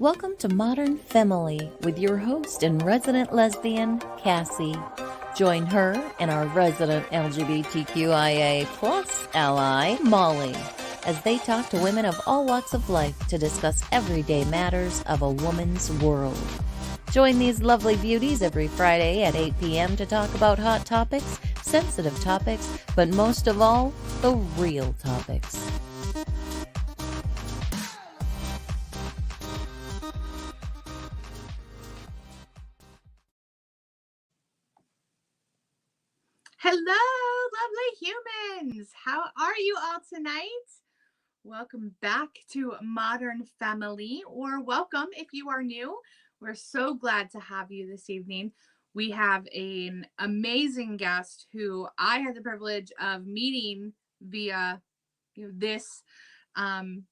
Welcome to Modern Femme-ily with your host and resident lesbian, Cassie. Join her and our resident LGBTQIA plus ally, Molly, as they talk to women of all walks of life to discuss everyday matters of a woman's world. Join these lovely beauties every Friday at 8 p.m. to talk about hot topics, sensitive topics, but most of all, the real topics. Hello, lovely humans. How are you all tonight? Welcome back to Modern Femme-ily, or welcome if you are new. We're so glad to have you this evening. We have an amazing guest who I had the privilege of meeting via this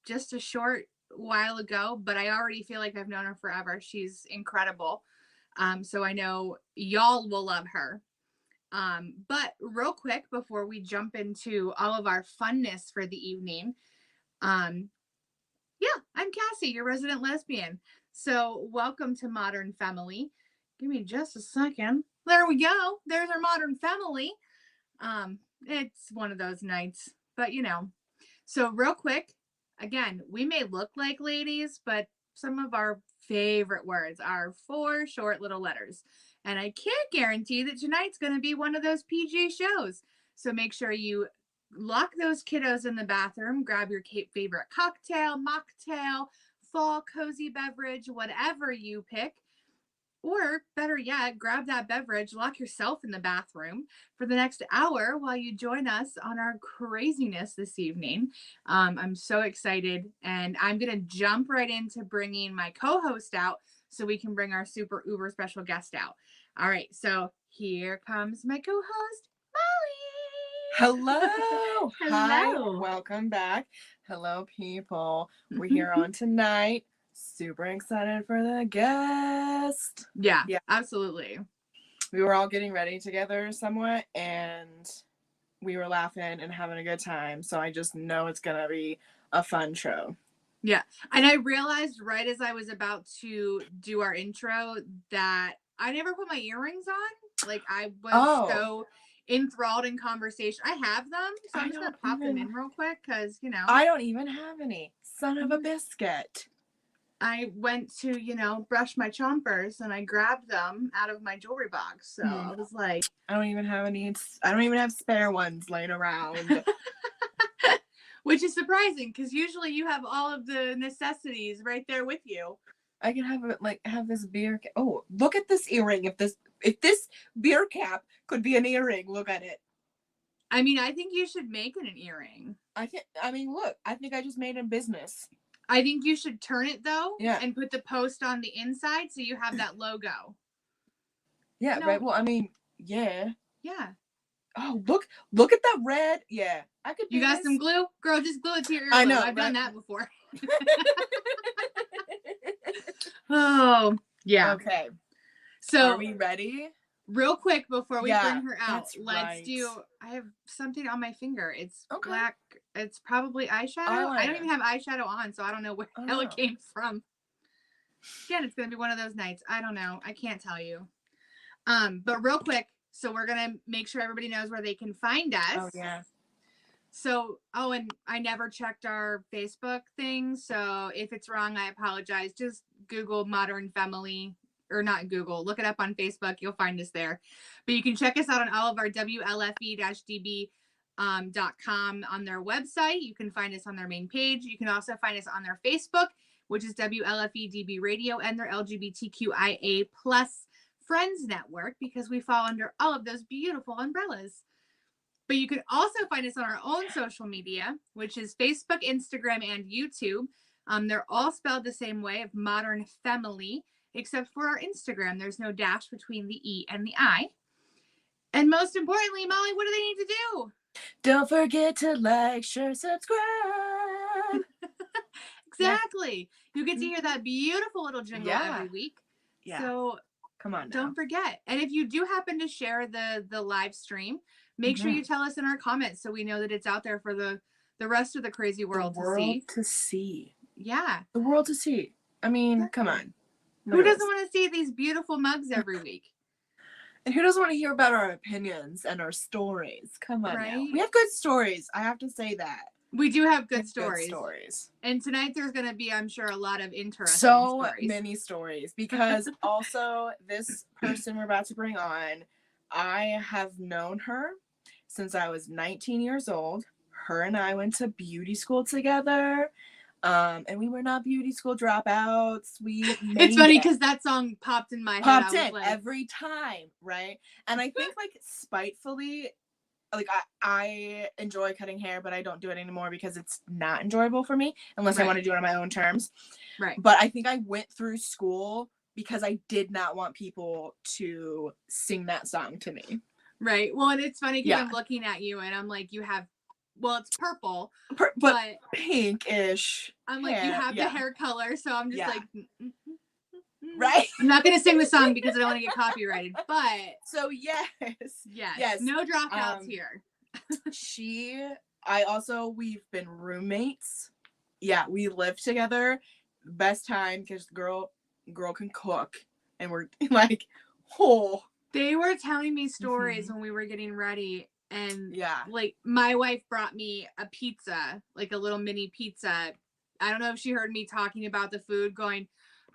just a short while ago, but I already feel like I've known her forever. She's incredible. So I know y'all will love her. But real quick, before we jump into all of our funness for the evening, I'm Cassie, your resident lesbian. So welcome to Modern Femme-ily. Give me just a second. There we go. There's our Modern Femme-ily. It's one of those nights, but So real quick, again, we may look like ladies, but some of our favorite words are 4 short little letters. And I can't guarantee that tonight's going to be one of those PG shows. So make sure you lock those kiddos in the bathroom, grab your favorite cocktail, mocktail, fall cozy beverage, whatever you pick. Or better yet, grab that beverage, lock yourself in the bathroom for the next hour while you join us on our craziness this evening. I'm so excited, and I'm going to jump right into bringing my co-host out so we can bring our super uber special guest out. All right, so here comes my co-host, Molly. Hello. Hello. Hi. Welcome back. Hello, people. We're here on tonight. Super excited for the guest. Yeah, absolutely. We were all getting ready together somewhat, and we were laughing and having a good time. So I just know it's going to be a fun show. Yeah. And I realized right as I was about to do our intro that I never put my earrings on. Like, I was so enthralled in conversation. I have them, so I'm just going to pop them in real quick because, I don't even have any. Son of a biscuit. I went to, brush my chompers and I grabbed them out of my jewelry box. So I was like, I don't even have any. I don't even have spare ones laying around. Which is surprising because usually you have all of the necessities right there with you. I can have this beer. Oh, look at this earring. If this beer cap could be an earring, look at it. I mean, I think you should make it an earring. Look, I think I just made a business. I think you should turn it though, and put the post on the inside so you have that logo. Yeah, right. Well, yeah. Yeah. Oh, look at that red. Yeah, I could. You got some glue, girl? Just glue it to your ear. I know. I've done that before. Oh, yeah. Okay. So, are we ready? Real quick before we bring her out, let's do. I have something on my finger. It's black. It's probably eyeshadow. I don't even have eyeshadow on, so I don't know where the hell it came from. Again, it's gonna be one of those nights. I don't know. I can't tell you. But real quick, so we're gonna make sure everybody knows where they can find us. Oh yeah. So, and I never checked our Facebook thing, so if it's wrong, I apologize. Just Google Modern Femme-ily, or not Google, look it up on Facebook. You'll find us there. But you can check us out on all of our WLFE-DB.com on their website. You can find us on their main page. You can also find us on their Facebook, which is WLFE-DB Radio, and their LGBTQIA plus Friends Network, because we fall under all of those beautiful umbrellas. But you can also find us on our own social media, which is Facebook, Instagram, and YouTube. They're all spelled the same way, of Modern Femme-ily, except for our Instagram. There's no dash between the E and the I. And most importantly, Molly, what do they need to do? Don't forget to like, share, subscribe. Exactly. You get to hear that beautiful little jingle every week. Yeah. So come on now. Don't forget. And if you do happen to share the live stream, make sure you tell us in our comments so we know that it's out there for the rest of the crazy world to see. To see. Yeah. The world to see. I mean, come on. Who doesn't want to see these beautiful mugs every week? And who doesn't want to hear about our opinions and our stories? Come on now. We have good stories. I have to say that. We do have good stories. Good stories. And tonight there's going to be, I'm sure, a lot of interesting stories. So many stories. Because also this person we're about to bring on, I have known her since I was 19 years old. Her and I went to beauty school together. And we were not beauty school dropouts. It's funny because that song popped in my head. Popped in every time, right? And I think like spitefully, like I enjoy cutting hair, but I don't do it anymore because it's not enjoyable for me unless I want to do it on my own terms. Right. But I think I went through school because I did not want people to sing that song to me. Right. Well, and it's funny because I'm looking at you and I'm like, you have, well, it's purple, but pinkish. I'm like, you have the hair color, so I'm just like, right. I'm not gonna sing the song because I don't want to get copyrighted. But so yes, no dropouts here. We've been roommates. Yeah, we live together. Best time because girl can cook, and we're like, oh. They were telling me stories when we were getting ready. And like my wife brought me a pizza, like a little mini pizza. I don't know if she heard me talking about the food going,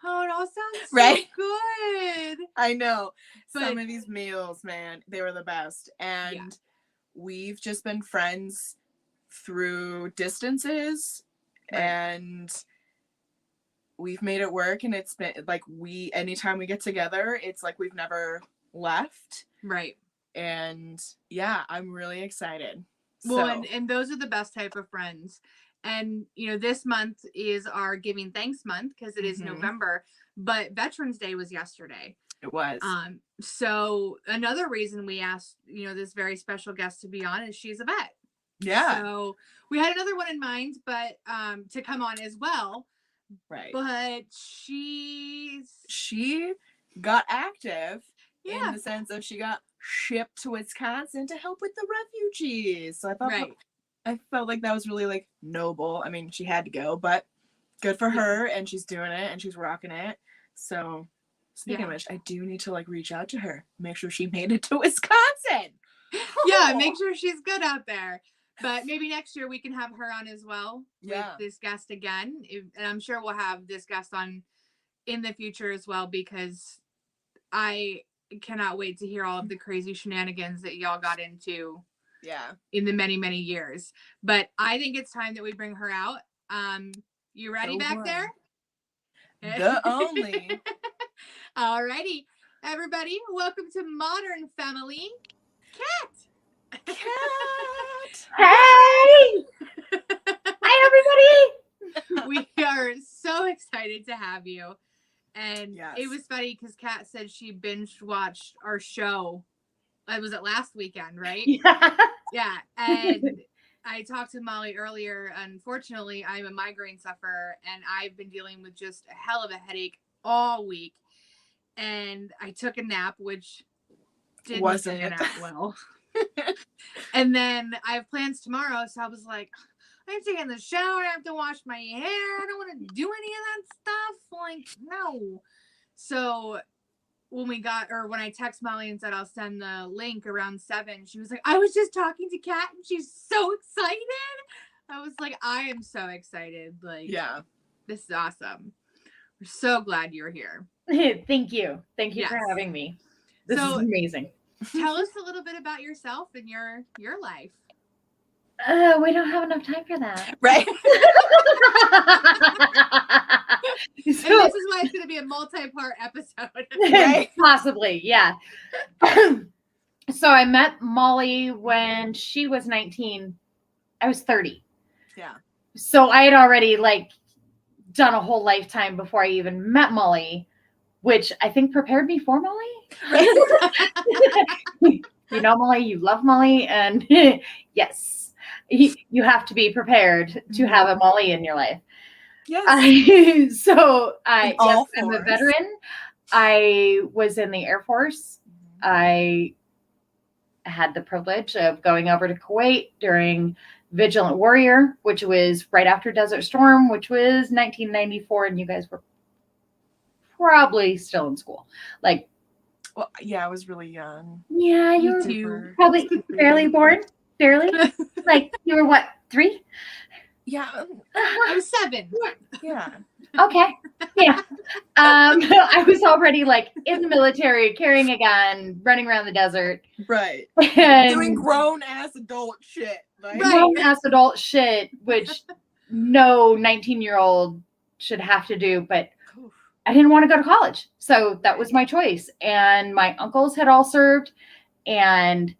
oh, it all sounds so good. I know. But some of these meals, man, they were the best. And we've just been friends through distances and we've made it work. And it's been like anytime we get together, it's like we've never left. Right. And yeah, I'm really excited. Well, and those are the best type of friends. And, you know, this month is our Giving Thanks month because it is November, but Veterans Day was yesterday. It was. So another reason we asked, you know, this very special guest to be on is she's a vet. Yeah. So we had another one in mind, but to come on as well. Right. But she got active in the sense of she got shipped to Wisconsin to help with the refugees. So I thought I felt like that was really like noble. I mean, she had to go, but good for her, and she's doing it and she's rocking it. So speaking of which, I do need to like reach out to her, make sure she made it to Wisconsin. Yeah, make sure she's good out there. But maybe next year we can have her on as well with this guest again. And I'm sure we'll have this guest on in the future as well because I cannot wait to hear all of the crazy shenanigans that y'all got into in the many years. But I think it's time that we bring her out. You ready back there? The only. Alrighty, everybody, welcome to Modern Femme-ily. Kat. Hey. Hi, everybody. We are so excited to have you. And it was funny because Kat said she binge watched our show. Was it last weekend, right? Yeah. And I talked to Molly earlier. Unfortunately, I'm a migraine sufferer and I've been dealing with just a hell of a headache all week. And I took a nap, which didn't turn out well. And then I have plans tomorrow. So I was like, I have to get in the shower. I have to wash my hair. I don't want to do any of that stuff. Like, no. So when I text Molly and said I'll send the link around 7, she was like, I was just talking to Kat and she's so excited. I was like, I am so excited. Like, this is awesome. We're so glad you're here. Thank you. Thank you for having me. This is amazing. Tell us a little bit about yourself and your life. We don't have enough time for that. Right. And this is why it's going to be a multi-part episode. Right? Possibly, yeah. So I met Molly when she was 19. I was 30. Yeah. So I had already done a whole lifetime before I even met Molly, which I think prepared me for Molly. You know Molly, you love Molly, and yes, you have to be prepared to have a Molly in your life. Yes. I'm a veteran. I was in the Air Force. I had the privilege of going over to Kuwait during Vigilant Warrior, which was right after Desert Storm, which was 1994, and you guys were probably still in school. Like, Well, yeah, I was really young. yeah, you Me were too. probably barely born. Barely. Like, you were what, 3? Yeah. I was 7. Yeah. Okay. Yeah. I was already like in the military, carrying a gun, running around the desert. Right. And Doing grown ass adult shit. Like, Right. grown-ass adult shit, which no 19-year-old should have to do, but oof. I didn't want to go to college. So that was my choice. And my uncles had all served, and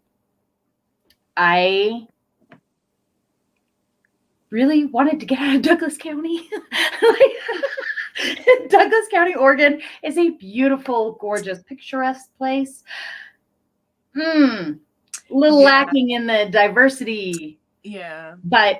I really wanted to get out of Douglas County. Douglas County, Oregon is a beautiful, gorgeous, picturesque place. A little Yeah. lacking in the diversity, Yeah. but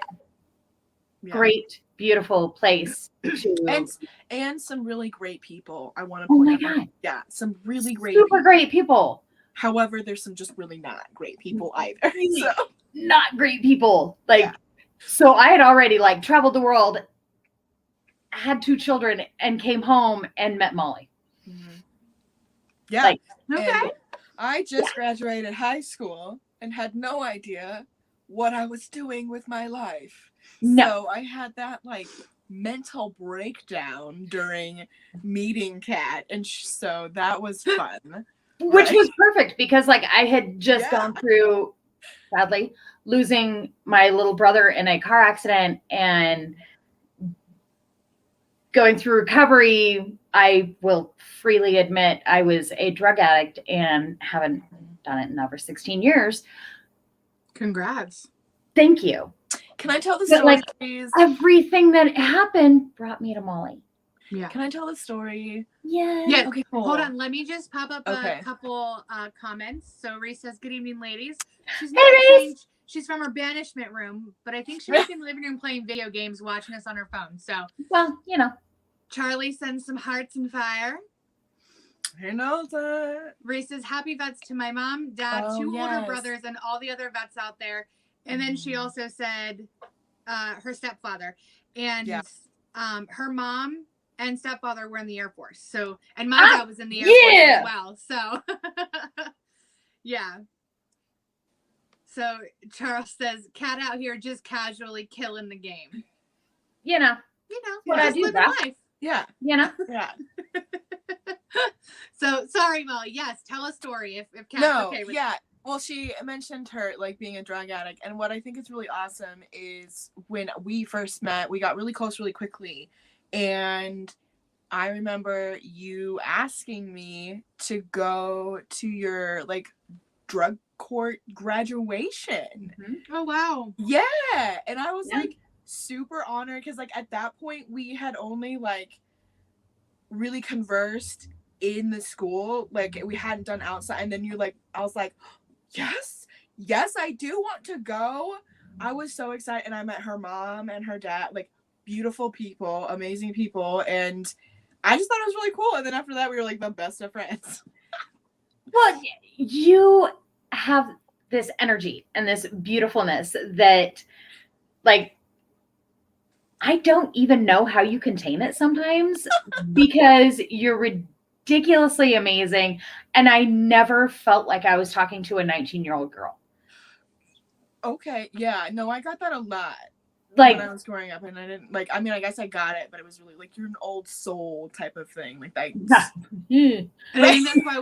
Yeah. great, beautiful place to. And some really great people. I want to Oh point my out. God. Yeah, some really great Super people. great people. However, there's some just really not great people either. Really So. not great people. Like, Yeah. so I had already like traveled the world, had 2 children, and came home and met Molly. Mm-hmm. Yeah. Like, Okay. And I just graduated high school and had no idea what I was doing with my life. No. So I had that like mental breakdown during meeting Kat, and so that was fun. Which Right. was perfect because like I had just Yeah. gone through, sadly, losing my little brother in a car accident and going through recovery. I will freely admit I was a drug addict and haven't done it in over 16 years. Congrats. Thank you. Can I tell the But, story, like, please? Everything that happened brought me to Molly. Yeah. Can I tell the story? Yeah. Yes. Okay, cool. Hold on. Let me just pop up Okay. a couple comments. So Reese says, "Good evening, ladies." She's Hey, not Reese. saying she's from her banishment room, but I think she might be in the living room playing video games, watching us on her phone. So Well, you know. Charlie sends some hearts and fire. Who knows it? Reese says, "Happy vets to my mom, dad, Oh, 2 older yes. brothers, and all the other vets out there." And then she also said her stepfather. And Yeah. her mom and stepfather were in the Air Force. So, and my dad was in the Air Force as well. So, yeah. So Charles says, "Cat out here just casually killing the game." You know. What I just do, living bro. life. Yeah. You know. Yeah. So sorry, Molly. Yes, tell a story if Cat's No, okay with yeah. Well, she mentioned her like being a drug addict, and what I think is really awesome is when we first met, we got really close really quickly, and I remember you asking me to go to your like drug court graduation. Mm-hmm. Oh wow. Yeah, and I was Yeah. like super honored because like at that point we had only like really conversed in the school, like we hadn't done outside, and then you like I was like, yes I do want to go. I was so excited, and I met her mom and her dad, like beautiful people, amazing people, and I just thought it was really cool. And then after that we were like the best of friends. Well, you have this energy and this beautifulness that like I don't even know how you contain it sometimes because you're ridiculously amazing, and I never felt like I was talking to a 19-year-old girl. Okay, yeah, no, I got that a lot Like, when I was growing up, and I didn't like. I mean, I guess I got it, but it was really like you're an old soul type of thing, like that. And I think that's why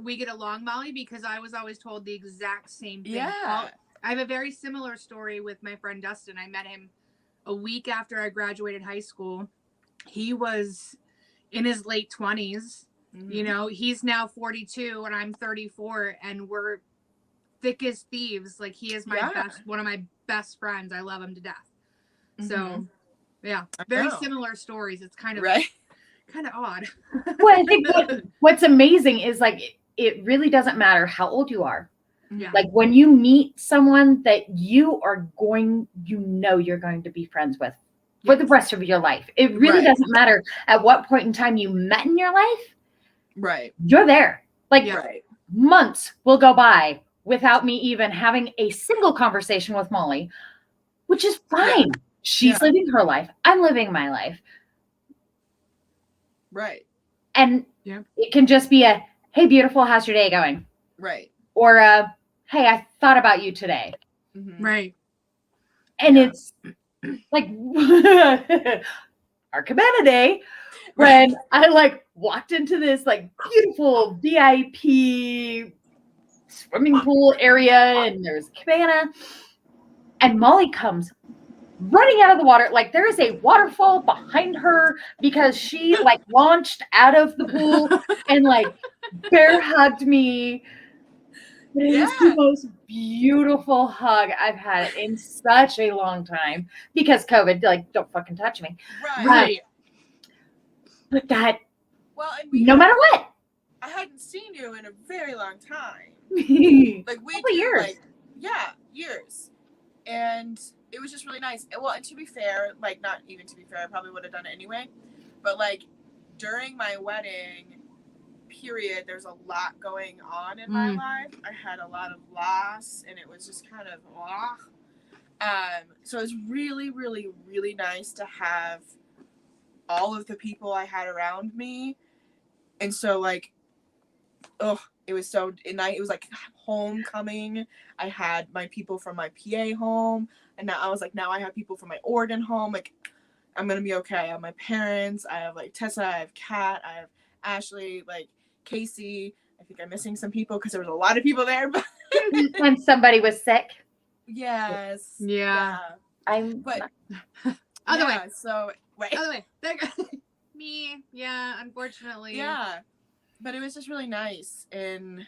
we get along, Molly, because I was always told the exact same thing. Yeah. I have a very similar story with my friend Dustin. I met him a week after I graduated high school. He was in his late 20s. Mhm. You know, he's now 42 and I'm 34, and we're thick as thieves. Like, he is one of my best friends. I love him to death. So, yeah, very similar stories. It's kind of kind of odd. well, I think what's amazing is like it really doesn't matter how old you are. Yeah. Like when you meet someone that you are you're going to be friends with for the rest of your life. It really doesn't matter at what point in time you met in your life. Right. You're there. Like Right. months will go by without me even having a single conversation with Molly, which is fine. Yeah. She's living her life. I'm living my life. Right. And Yeah. it can just be a, hey, beautiful, how's your day going? Right. Or a, hey, I thought about you today. Mm-hmm. Right. And Yeah. it's like our Cabana Day when I like walked into this like beautiful VIP swimming pool area and there's a cabana and Molly comes running out of the water. Like there is a waterfall behind her because she like launched out of the pool and like bear hugged me. It was the most beautiful hug I've had in such a long time because COVID, like, don't fucking touch me. Right. But that, Well, and no matter what, I hadn't seen you in a very long time. like Like we couple do, years. like years, and it was just really nice. And, well, and to be fair, like not even to be fair, I probably would have done it anyway. But like during my wedding period, there's a lot going on in my life. I had a lot of loss, and it was just kind of so it was really, really, really nice to have all of the people I had around me, and so like, it was so nice. It was like homecoming. I had my people from my PA home, and now I was like, now I have people from my Oregon home. Like, I'm gonna be okay. I have my parents. I have like Tessa. I have Kat. I have Ashley. Like Casey. I think I'm missing some people because there was a lot of people there. But When somebody was sick. yes. Yeah. I'm But Other way. So wait. Other way. There you go. Me. Yeah. Unfortunately. Yeah. But it was just really nice, and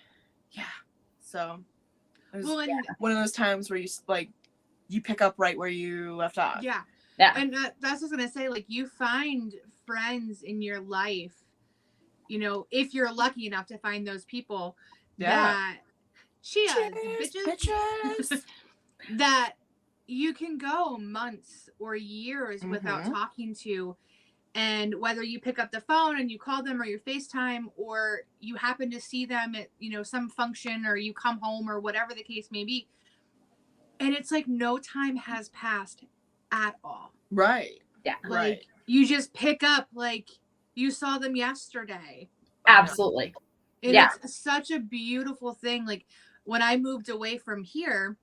so it was one of those times where you like you pick up right where you left off. Yeah. And that's what I was gonna say. Like you find friends in your life, you know, if you're lucky enough to find those people that bitches. That you can go months or years without talking to. And whether you pick up the phone and you call them or you FaceTime or you happen to see them at, you know, some function or you come home or whatever the case may be. And it's like no time has passed at all. Right. Yeah. Like you just pick up like you saw them yesterday. Absolutely. And it's such a beautiful thing. Like when I moved away from here,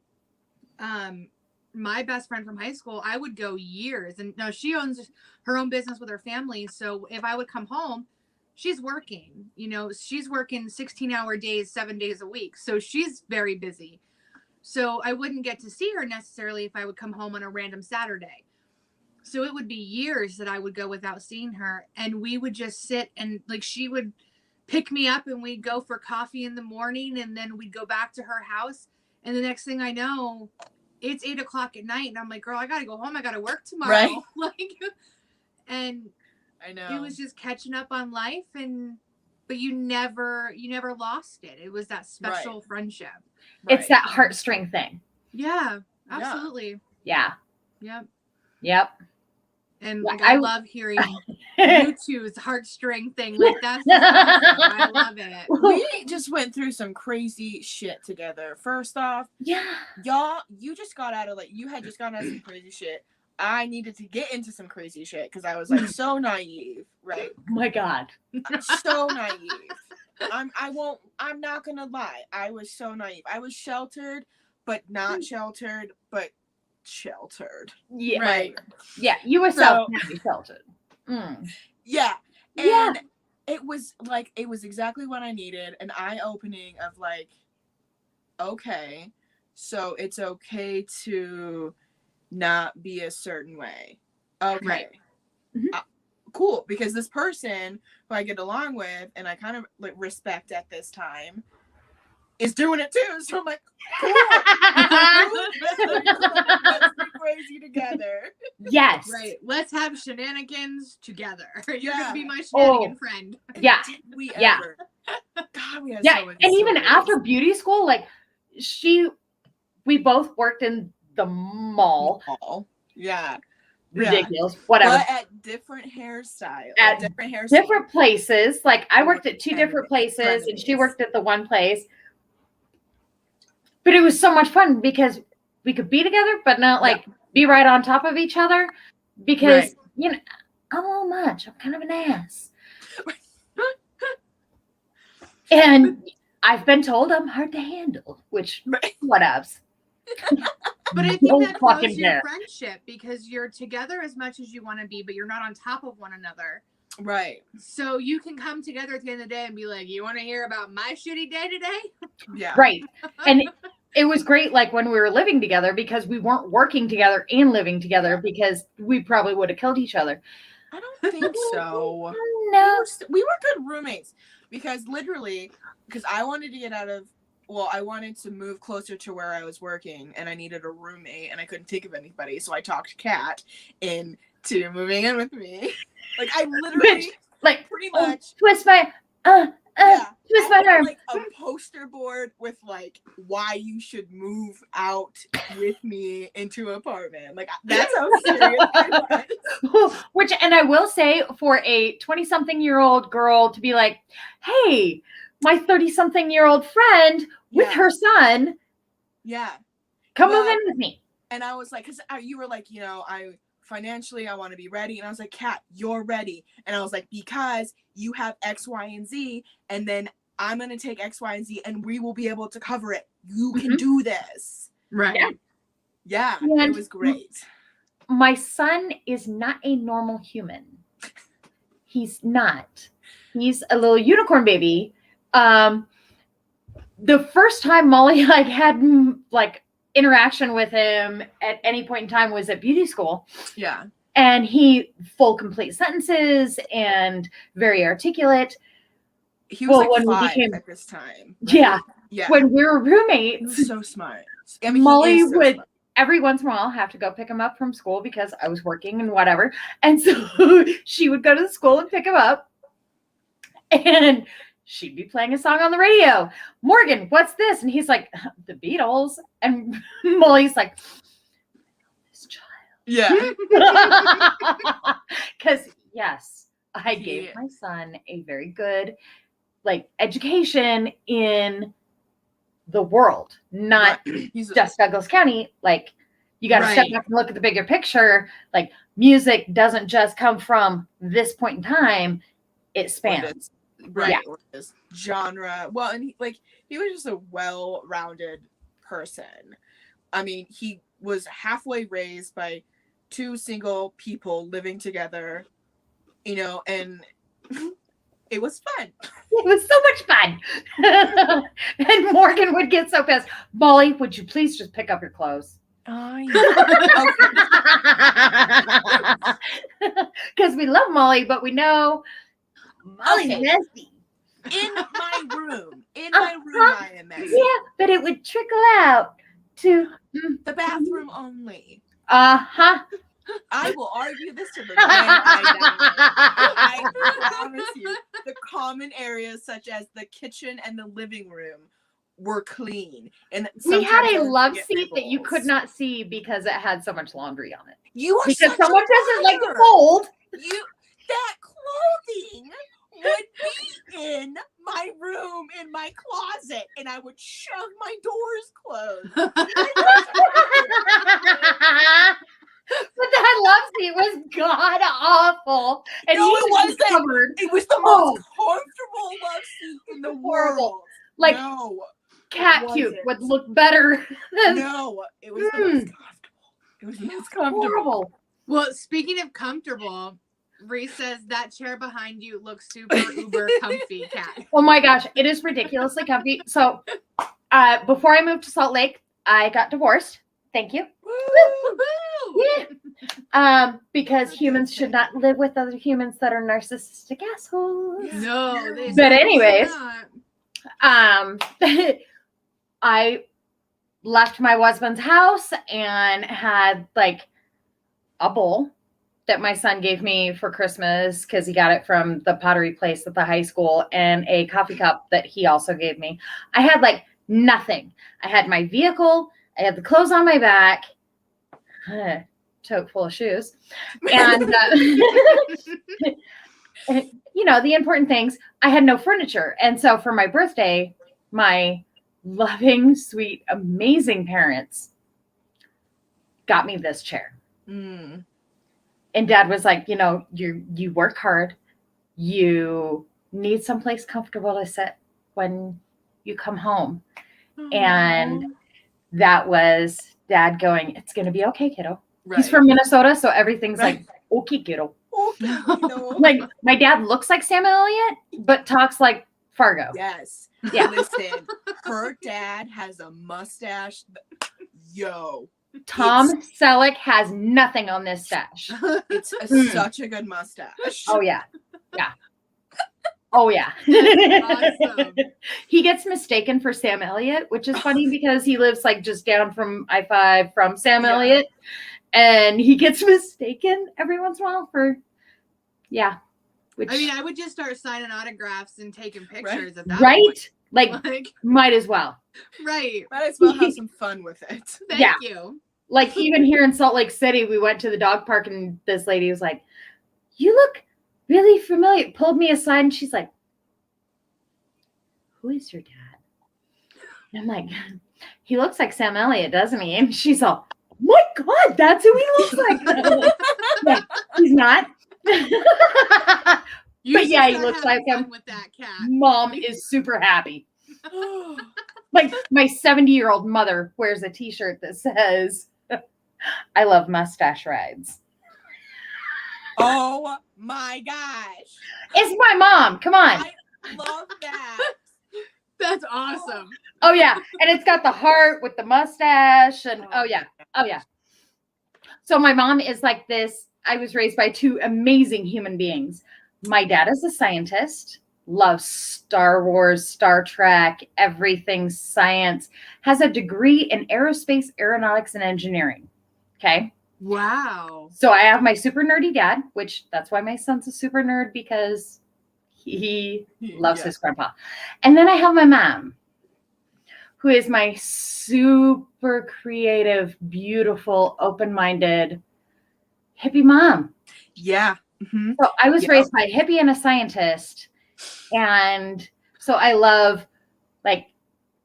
my best friend from high school, I would go years, and now she owns her own business with her family. So if I would come home, she's working, you know, she's working 16-hour days, 7 days a week. So she's very busy. So I wouldn't get to see her necessarily if I would come home on a random Saturday. So it would be years that I would go without seeing her. And we would just sit and like, she would pick me up and we'd go for coffee in the morning. And then we'd go back to her house. And the next thing I know, it's 8 o'clock at night, and I'm like, girl, I gotta go home. I gotta work tomorrow. Right. Like, and I know it was just catching up on life, but you never lost it. It was that special friendship. It's that heartstring thing. Yeah, absolutely. Yeah. Yep. And like, I love hearing you two's heartstring thing. Like that's awesome. I love it. We just went through some crazy shit together. First off, y'all, you just got out of you had just gotten out of some crazy shit. I needed to get into some crazy shit because I was like so naive, right? Oh my God. So naive. I'm not gonna lie. I was so naive. I was sheltered, but not sheltered, but sheltered. Yeah. Right. Yeah. You were sheltered. Yeah. And it was exactly what I needed. An eye-opening of like, okay, so it's okay to not be a certain way. Okay. Right. Cool. Because this person who I get along with and I kind of like respect at this time is doing it too. So I'm like, cool. Let's be crazy together. Yes. Right. Let's have shenanigans together. You're gonna be my Oh. shenanigan friend. Yeah. Did we Yeah. ever? God, we had Yeah. so many And even stories. after beauty school, like we both worked in the mall. Yeah. Ridiculous. Whatever. But at different hairstyles. At different hair salons. Different places. Like I worked at 2 different places and she worked at the one place. But it was so much fun because we could be together, but not like be right on top of each other. Because, you know, I'm a little much. I'm kind of an ass. And I've been told I'm hard to handle, which whatevs. But I think Don't that grows fucking your care. friendship because you're together as much as you want to be, but you're not on top of one another. Right. So you can come together at the end of the day and be like, you want to hear about my shitty day today? Yeah. Right. And it was great, like when we were living together, because we weren't working together and living together, because we probably would have killed each other. I don't think so. No. We were good roommates because literally, because I wanted to get out of, well, I wanted to move closer to where I was working and I needed a roommate and I couldn't think of anybody. So I talked Kat into moving in with me. Like I literally, like pretty much. Twist my, twist my arm. Like a poster board with like why you should move out with me into an apartment. Like that's how serious I was. Which, and I will say, for a 20-something-year-old girl to be like, hey, my 30-something-year-old friend with her son, come move in with me. And I was like, because you were like, financially, I want to be ready. And I was like, Kat, you're ready. And I was like, because you have X, Y, and Z, and then I'm going to take X, Y, and Z, and we will be able to cover it. You can do this. Right. Yeah, And it was great. My son is not a normal human. He's not. He's a little unicorn baby. The first time Molly had interaction with him at any point in time was at beauty school. Yeah. And he full complete sentences and very articulate. He was when 5 at this time. Right? Yeah. Yeah. When we were roommates. He was so smart. I mean, Molly would every once in a while have to go pick him up from school because I was working and whatever. And so she would go to the school and pick him up. And she'd be playing a song on the radio. Morgan, what's this? And he's like, the Beatles. And Molly's like, this child. Yeah. Because, yes, I gave my son a very good, education in the world, not just Douglas County. Like, you got to step back and look at the bigger picture. Like, music doesn't just come from this point in time. It spans. Right. Yeah. Genre. Well, and he was just a well-rounded person. I mean, he was halfway raised by 2 single people living together, and it was fun. It was so much fun. And Morgan would get so pissed. Molly, would you please just pick up your clothes? Oh, yeah. Because we love Molly, but we know Molly's messy. In my room. I am messy. Yeah, but it would trickle out to the bathroom only. Uh-huh. I will argue this to the day I die. I promise you, the common areas such as the kitchen and the living room were clean. And we had a love seat that you could not see because it had so much laundry on it. You are because someone doesn't like to fold. That clothing would be in my room, in my closet, and I would shove my doors closed. But that love seat was god awful. And no, it wasn't. Covered. It was the most comfortable love seat in the world. Like, cat cute would look better. No, it was the most comfortable. It was the most comfortable. Horrible. Well, speaking of comfortable, Reese says that chair behind you looks super uber comfy, Kat. Oh my gosh, it is ridiculously comfy. So, before I moved to Salt Lake, I got divorced. Thank you. Yeah. Because humans should not live with other humans that are narcissistic assholes. No. But anyways, I left my husband's house and had a bowl that my son gave me for Christmas because he got it from the pottery place at the high school, and a coffee cup that he also gave me. I had nothing. I had my vehicle. I had the clothes on my back. Tote full of shoes. And, the important things. I had no furniture. And so for my birthday, my loving, sweet, amazing parents got me this chair. Mm. And Dad was like, you work hard. You need someplace comfortable to sit. when you come home. And that was Dad going, it's going to be okay, kiddo. Right. He's from Minnesota, so everything's like, okay, kiddo. Okay, kiddo. Like, my dad looks like Sam Elliott, but talks like Fargo. Yes. Yeah. Listen, her dad has a mustache. Yo. Tom Selleck has nothing on this stash. It's such a good mustache. Oh, yeah. Yeah. Oh, yeah. Awesome. He gets mistaken for Sam Elliott, which is funny because he lives like just down from I-5 from Sam Elliott. And he gets mistaken every once in a while for, Which, I mean, I would just start signing autographs and taking pictures at that right? point. Like, might as well. Right. Might as well have some fun with it. Thank you. Like, even here in Salt Lake City, we went to the dog park and this lady was like, you look really familiar. Pulled me aside and she's like, who is your dad? And I'm like, he looks like Sam Elliott, doesn't he? And she's all, oh my God, that's who he looks like. Yeah, he's not. But yeah, he looks like him. With that cat. Mom is super happy. Like, my 70-year-old mother wears a t-shirt that says, I love mustache rides. Oh my gosh. It's my mom. Come on. I love that. That's awesome. Oh, yeah. And it's got the heart with the mustache. And oh, yeah. Oh, yeah. So my mom is like this. I was raised by two amazing human beings. My dad is a scientist, loves Star Wars, Star Trek, everything science, has a degree in aerospace, aeronautics, and engineering. Okay. Wow. So I have my super nerdy dad, which that's why my son's a super nerd, because he loves his grandpa. And then I have my mom, who is my super creative, beautiful, open-minded hippie mom. Yeah. Mm-hmm. So I was raised by a hippie and a scientist. And so I love like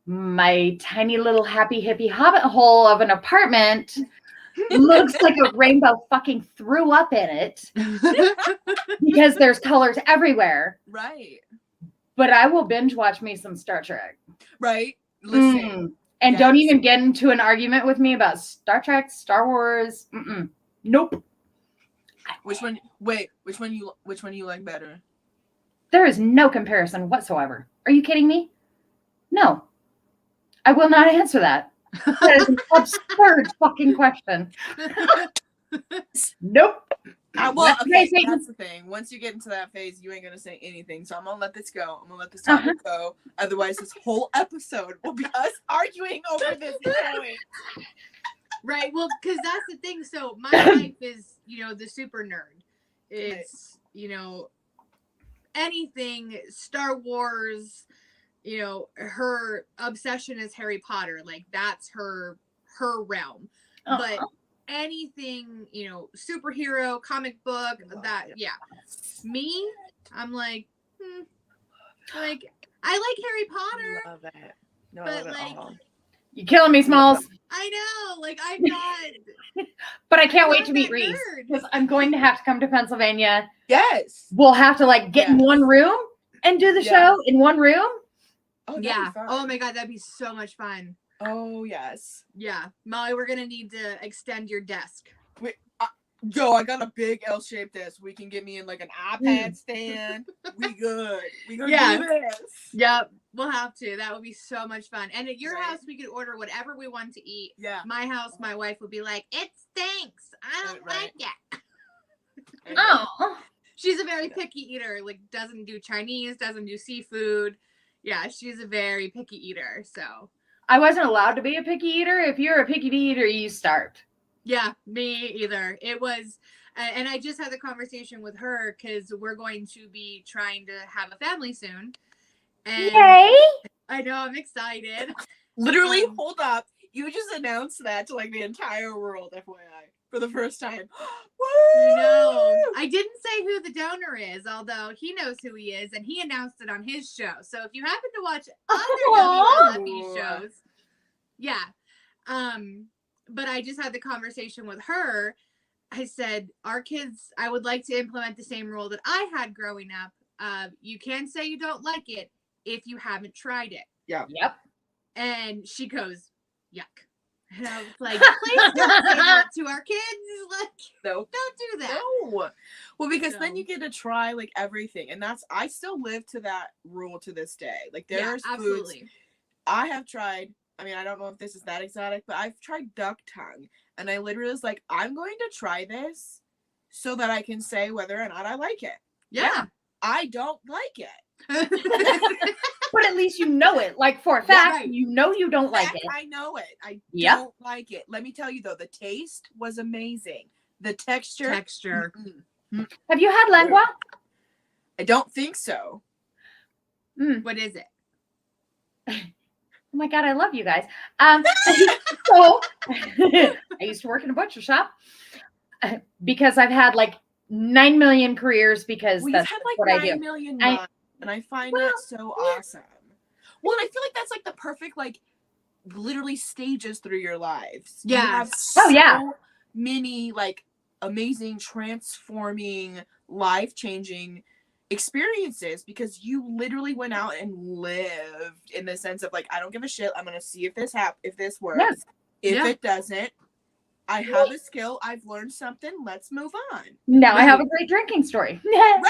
my tiny little happy hippie hobbit hole of an apartment looks like a rainbow fucking threw up in it because there's colors everywhere. Right. But I will binge watch me some Star Trek. Right. Listen. And don't even get into an argument with me about Star Trek, Star Wars. Nope. Which one you like better? There is no comparison whatsoever. Are you kidding me? No. I will not answer that. That is an absurd fucking question. Nope. Well, okay, that's the thing. Once you get into that phase, you ain't gonna say anything. So I'm gonna let this go. I'm gonna let this topic go. Otherwise, this whole episode will be us arguing over this point. Right. Well, because that's the thing. So my wife is, the super nerd. It's, anything Star Wars, her obsession is Harry Potter. Like, that's her realm. But anything, superhero, comic book, me, I'm like, like, I like Harry Potter. I love that. No, but I love it like, all. You're killing me, Smalls. I know, like, I'm not. But I can't wait to meet Reese, because I'm going to have to come to Pennsylvania. Yes. We'll have to get in one room and do the show in one room. Oh yeah. Oh my God, that'd be so much fun. Oh yes. Yeah, Molly, we're gonna need to extend your desk. Yo, I got a big L-shaped desk. We can get me in like an iPad stand. We good. We gonna do this. Yep, we'll have to. That would be so much fun. And at your house, we could order whatever we want to eat. Yeah. My house, my wife would be like, "It stinks. I don't like it." Oh. She's a very picky eater. Like, doesn't do Chinese, doesn't do seafood. Yeah, she's a very picky eater. So I wasn't allowed to be a picky eater. If you're a picky eater, you starved. Yeah, me either. It was, and I just had the conversation with her because we're going to be trying to have a family soon. And Yay! I know, I'm excited. Literally, hold up. You just announced that to the entire world, FYI, for the first time. Woo! No, I didn't say who the donor is, although he knows who he is, and he announced it on his show. So if you happen to watch other WLFE shows, but I just had the conversation with her. I said, our kids, I would like to implement the same rule that I had growing up. You can say you don't like it. if you haven't tried it. Yeah. Yep. And she goes, yuck. And I was like, please don't say that to our kids. Like, No. don't do that. No. Well, because then So- you get to try like everything. And I still live to that rule to this day. Like there's foods absolutely. I have tried. I mean, I don't know if this is that exotic, but I've tried duck tongue. And I literally was like, I'm going to try this so that I can say whether or not I like it. Yeah. I don't like it. But at least you know it. Like for a Yeah, fact, right. you know you don't like it. I know it. I Yep. don't like it. Let me tell you though, the taste was amazing. The texture. Texture. Have you had lengua? I don't think so. What is it? Oh my God, I love you guys. So I used to work in a butcher shop because I've had like 9 million careers because We've that's had like what I 9 do. million minds, and I find that so awesome. Well, and I feel like that's like the perfect like literally stages through your lives. You have Yes. so Oh, yeah. many like amazing, transforming, life-changing experiences because you literally went out and lived in the sense of like, I don't give a shit. I'm gonna see if this works. Yeah. If Yeah. it doesn't, I have a skill. I've learned something. Let's move on. Now I have Right. a great drinking story. Right.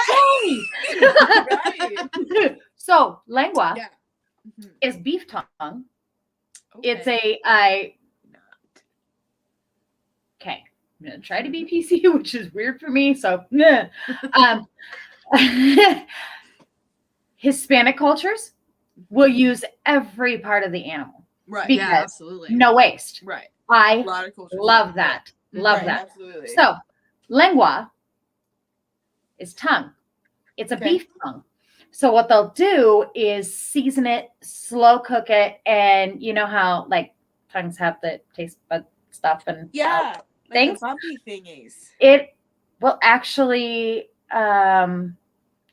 Right. So lengua Yeah. Mhm. is beef tongue. It's Okay. okay. I'm gonna try to be PC, which is weird for me. So Hispanic cultures will use every part of the animal. Right. because- Yeah, absolutely. No waste. Right. I A lot of cultures. love that. Love Right, that. Absolutely. So lengua is tongue. It's a Okay. beef tongue. So what they'll do is season it, slow cook it, and you know how like tongues have the taste bud stuff and yeah, like things? the bumpy thingies. it will actually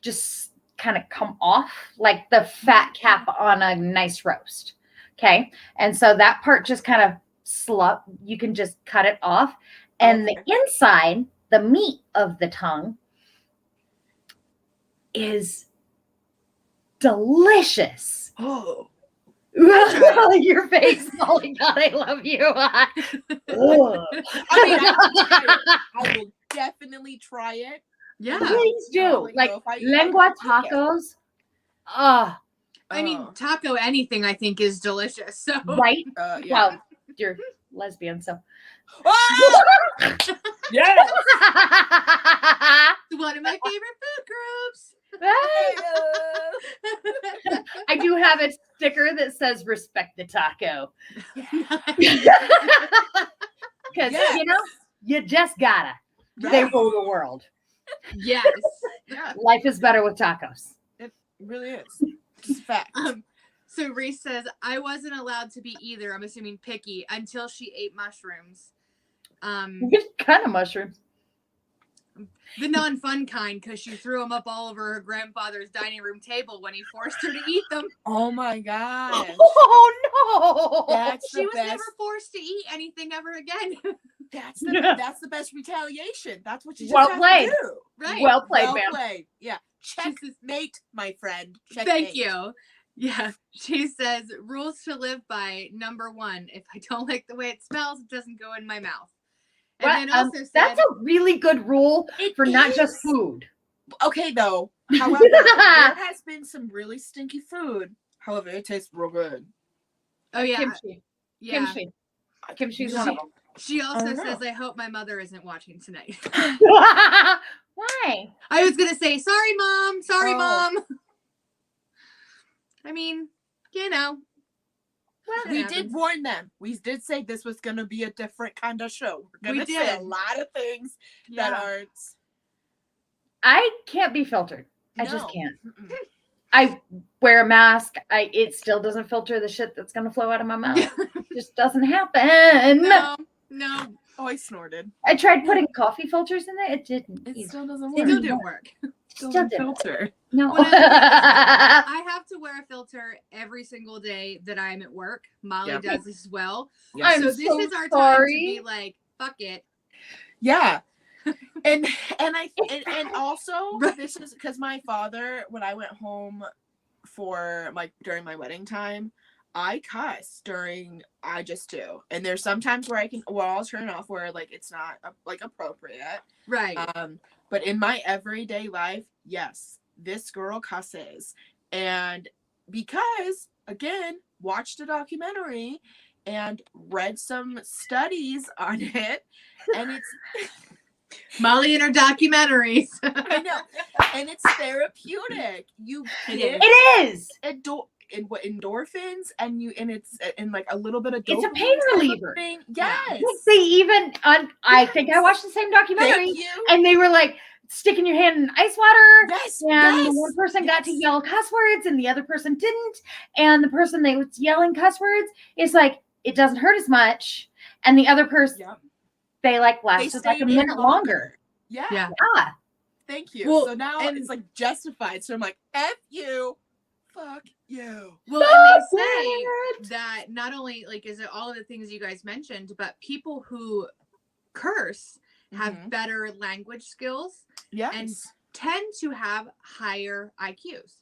just kind of come off like the fat cap on a nice roast. Okay. And so that part just kind of you can just cut it off. And Okay. the inside, the meat of the tongue is delicious. Oh. Your face, Molly. God, I love you. I mean, I will definitely try it. Yeah. Please do. Like, Like if I lengua like it. tacos. Oh, I mean, Oh. taco anything I think is delicious. So right. Yeah. Well, you're lesbian, so. Ah! Yes. one of my favorite food groups. I do have a sticker that says "Respect the taco" because Yes. you know you just gotta. Right. They rule the world. Yes. Yeah, Life is better with tacos. it really is. Just fact. So Reese says, I wasn't allowed to be either, I'm assuming picky, until she ate mushrooms. What kind of mushrooms? The non-fun kind, because she threw them up all over her grandfather's dining room table when he forced her to eat them. Oh my gosh. Oh no! That's She the was best. never forced to eat anything ever again. That's the best retaliation. That's what you just Well have played. to do. Right. Well played, Well ma'am. played. Yeah. She says, Checkmate, my friend. thank Checkmate. you. Yeah. She says, rules to live by. Number 1, if I don't like the way it smells, it doesn't go in my mouth. And then also said, that's a really good rule It for not is. just food. Okay, though. However, there has been some really stinky food. However, it tastes real good. oh yeah. Kimchi. Yeah. Kimchi's one of them. She also I don't says, know. I hope my mother isn't watching tonight. Why? I was going to say, sorry, Mom. Sorry, Oh. Mom. I mean, you know. We It did happens. warn them. We did say this was going to be a different kind of show. We're We going to say a did. lot of things that aren't. I can't be filtered. I just No. can't. Mm-mm. I wear a mask. It still doesn't filter the shit that's gonna flow out of my mouth. Just doesn't happen. No. Oh, I snorted. I tried putting coffee filters in there. It didn't. It either. still doesn't Still work. didn't work. Still Still didn't didn't. filter. No. Well, I have to wear a filter every single day that I'm at work. Molly Yeah. does as well. Yeah. I'm so this so is our time to sorry. be like, fuck it. Yeah. And also this is because my father, when I went home for like during my wedding time, I cuss during, I just do. And there's sometimes where I'll turn it off where like it's not like appropriate. Right. But in my everyday life, yes, this girl cusses. And because, again, watched a documentary and read some studies on it, and it's Molly and her documentaries. I know, and it's therapeutic. It is. Endorphins, and it's in like a little bit of It's a dopamine pain type of reliever. thing. Yes. They even I think I watched the same documentary, Thank you. and they were like sticking your hand in ice water. Yes. And the one person got to yell cuss words, and the other person didn't. And the person that was yelling cuss words is like, it doesn't hurt as much. And the other person, they like lasted like a minute longer. Yeah. Thank you. Well, so now it's like justified. So I'm like, F you. Fuck you. Well, and they say that not only like is it all of the things you guys mentioned, but people who curse have better language skills and tend to have higher IQs.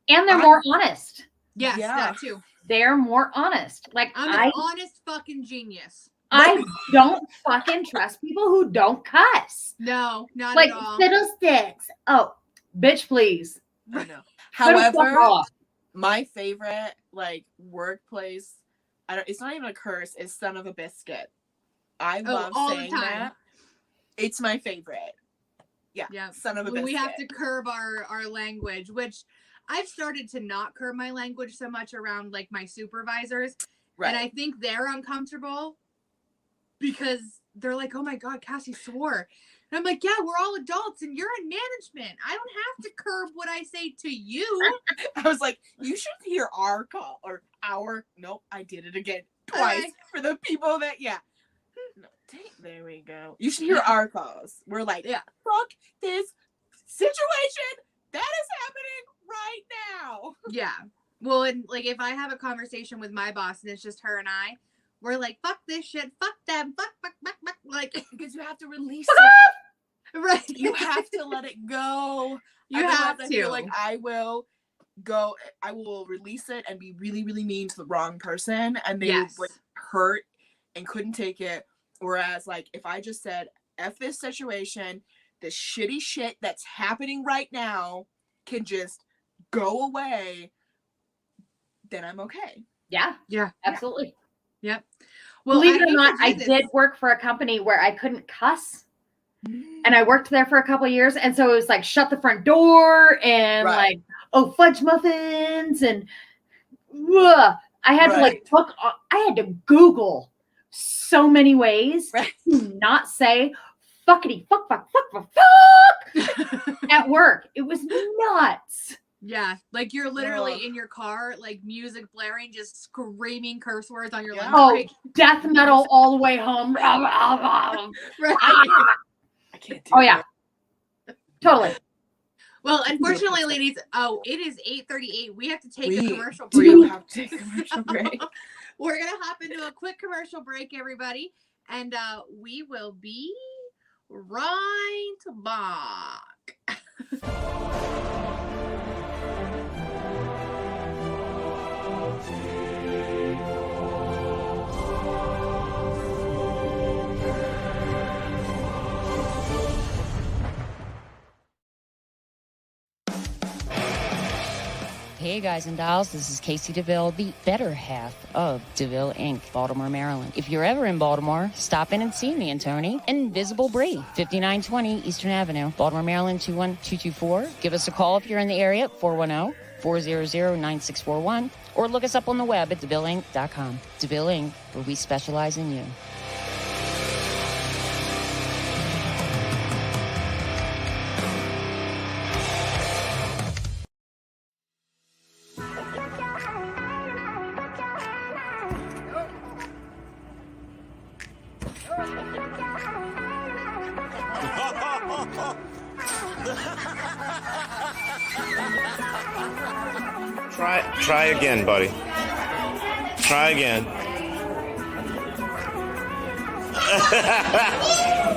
And they're more honest. Yes, that too. They're more honest. Like I'm an honest fucking genius. I don't fucking trust people who don't cuss. No, not like at all. Fiddlesticks. Oh, bitch, please. I know. However, my favorite like workplace, it's not even a curse, is son of a biscuit. I love saying that. It's my favorite. Yeah. Son of a biscuit. We have to curb our language, which I've started to not curb my language so much around like my supervisors. Right. And I think they're uncomfortable because they're like, oh my God, Cassie swore. And I'm like, yeah, we're all adults and you're in management. I don't have to curb what I say to you. I was like, you should hear our call or nope, I did it again twice for the people that, No, there we go. You should hear our calls. We're like, fuck this situation that is happening right now. Yeah. Well, and like if I have a conversation with my boss and it's just her and I, we're like, fuck this shit, fuck them, fuck, like, because you have to release it. Right. You have to let it go. You have to. I feel like I will release it and be really, really mean to the wrong person, and they will like hurt and couldn't take it. Whereas like if I just said, F this situation, the shitty shit that's happening right now can just go away, then I'm okay. Yeah, absolutely. Yep. Well, believe it or not, I did work for a company where I couldn't cuss. And I worked there for a couple of years. And so it was like, shut the front door and like, oh, fudge muffins. And I had to like I had to Google so many ways to not say fuckity, fuck at work. It was nuts. Yeah, like you're literally in your car, like music blaring, just screaming curse words on your lunch break. Death metal all the way home. I can't do that. Totally. Well, unfortunately, ladies, it is 8:38. We have to take a commercial break. We have to take a commercial break. We're gonna hop into a quick commercial break, everybody, and we will be right back. Hey guys and dolls, this is Casey DeVille, the better half of DeVille Inc., Baltimore, Maryland. If you're ever in Baltimore, stop in and see me and Tony. Invisible Brie, 5920 Eastern Avenue, Baltimore, Maryland, 21224. Give us a call if you're in the area, 410-400-9641, or look us up on the web at DeVilleInc.com. DeVille Inc., where we specialize in you. Try again, buddy. Try again.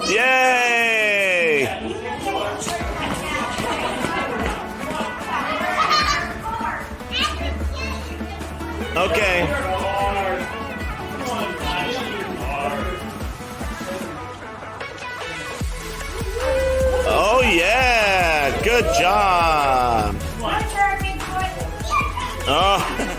Yay! Okay. Oh yeah, good job. Oh.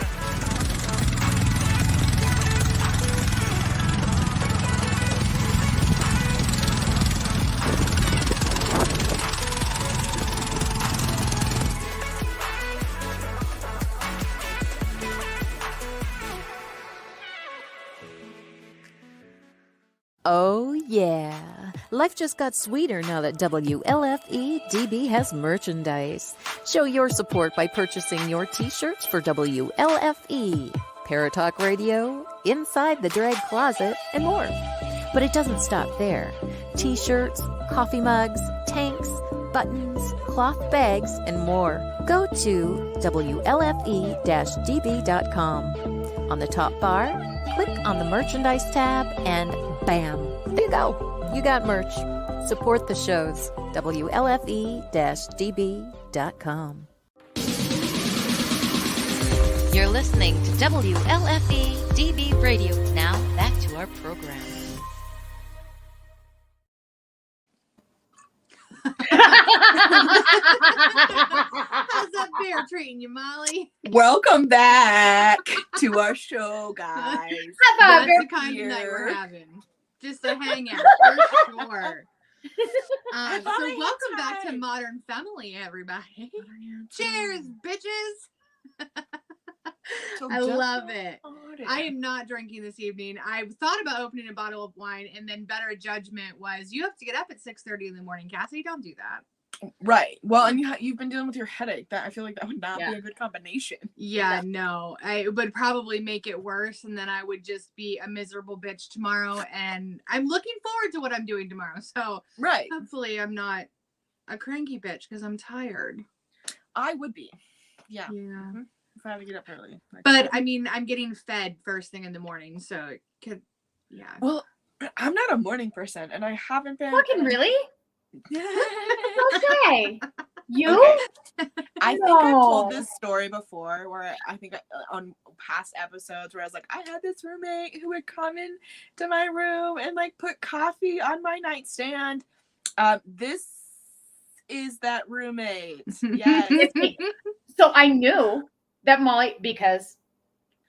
Oh, yeah. Life just got sweeter now that WLFE DB has merchandise. Show your support by purchasing your t-shirts for WLFE, Paratalk Radio, Inside the Drag Closet, and more. But it doesn't stop there. T-shirts, coffee mugs, tanks, buttons, cloth bags, and more. Go to WLFE-DB.com. On the top bar, click on the merchandise tab and bam, there you go. You got merch. Support the shows. WLFE-DB.com. You're listening to WLFE DB Radio. Now back to our program. How's that bear treating you, Molly? Welcome back to our show, guys. That's the kind of night we're having. Just a hangout for sure. So welcome back to Modern Family, everybody. Cheers, bitches. I love it. I am not drinking this evening. I thought about opening a bottle of wine, and then better judgment was you have to get up at 6:30 in the morning, Cassie. Don't do that. Right. Well, and you've been dealing with your headache. That I feel like that would not be a good combination. Yeah, no. It would probably make it worse, and then I would just be a miserable bitch tomorrow. And I'm looking forward to what I'm doing tomorrow. So hopefully I'm not a cranky bitch because I'm tired. I would be. Yeah. Yeah. If I had to get up early. But I mean, I'm getting fed first thing in the morning, so it could, yeah. Well, I'm not a morning person, and I haven't been. Fucking really? Okay. You? Okay. I think I've told this story before, where I think on past episodes where I was like, I had this roommate who would come in to my room and like put coffee on my nightstand. This is that roommate. Yes. So I knew that Molly, because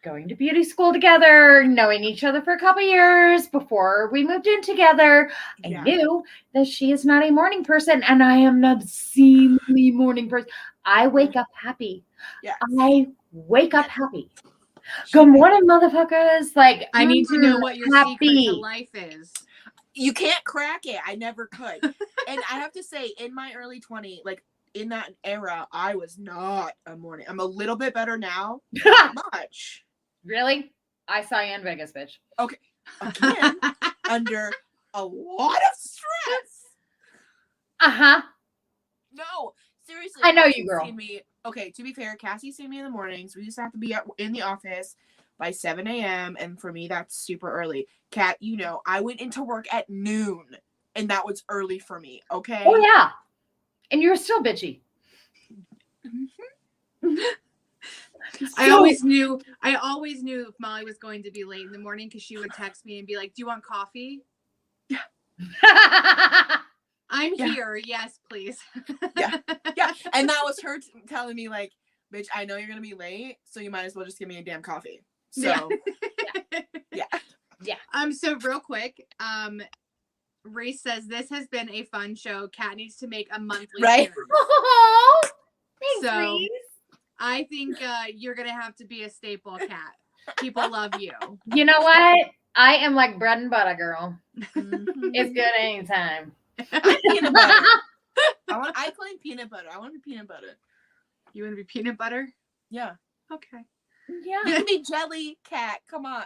going to beauty school together, knowing each other for a couple years before we moved in together, I knew that she is not a morning person, and I am an obscenely morning person. I wake up happy. Yes. I wake up happy. Good morning, motherfuckers. Like, I need to know what your secret to life is. You can't crack it. I never could. And I have to say, in my early 20s, like in that era, I was not a morning. I'm a little bit better now. Not much. Really? I saw you in Vegas, bitch. Okay. Again, under a lot of stress. Uh-huh. No, seriously. I know you, girl. Okay, to be fair, Cassie's seen me in the mornings. We used to have to be in the office by 7 a.m. And for me, that's super early. Kat, you know, I went into work at noon. And that was early for me, okay? Oh, yeah. And you're still bitchy. Mm-hmm. I always knew if Molly was going to be late in the morning because she would text me and be like, do you want coffee? Yeah. I'm here. Yes, please. Yeah. And that was her telling me like, bitch, I know you're going to be late, so you might as well just give me a damn coffee. So, yeah. So real quick, Reese says this has been a fun show. Kat needs to make a monthly right. Thanks, so Reese. I think you're gonna have to be a staple, Kat. People love you. You know what? I am like bread and butter, girl. It's good anytime. Peanut butter. I claim peanut butter. I want to be peanut butter. You want to be peanut butter? Yeah. Okay. Yeah. You can be jelly, Cat. Come on.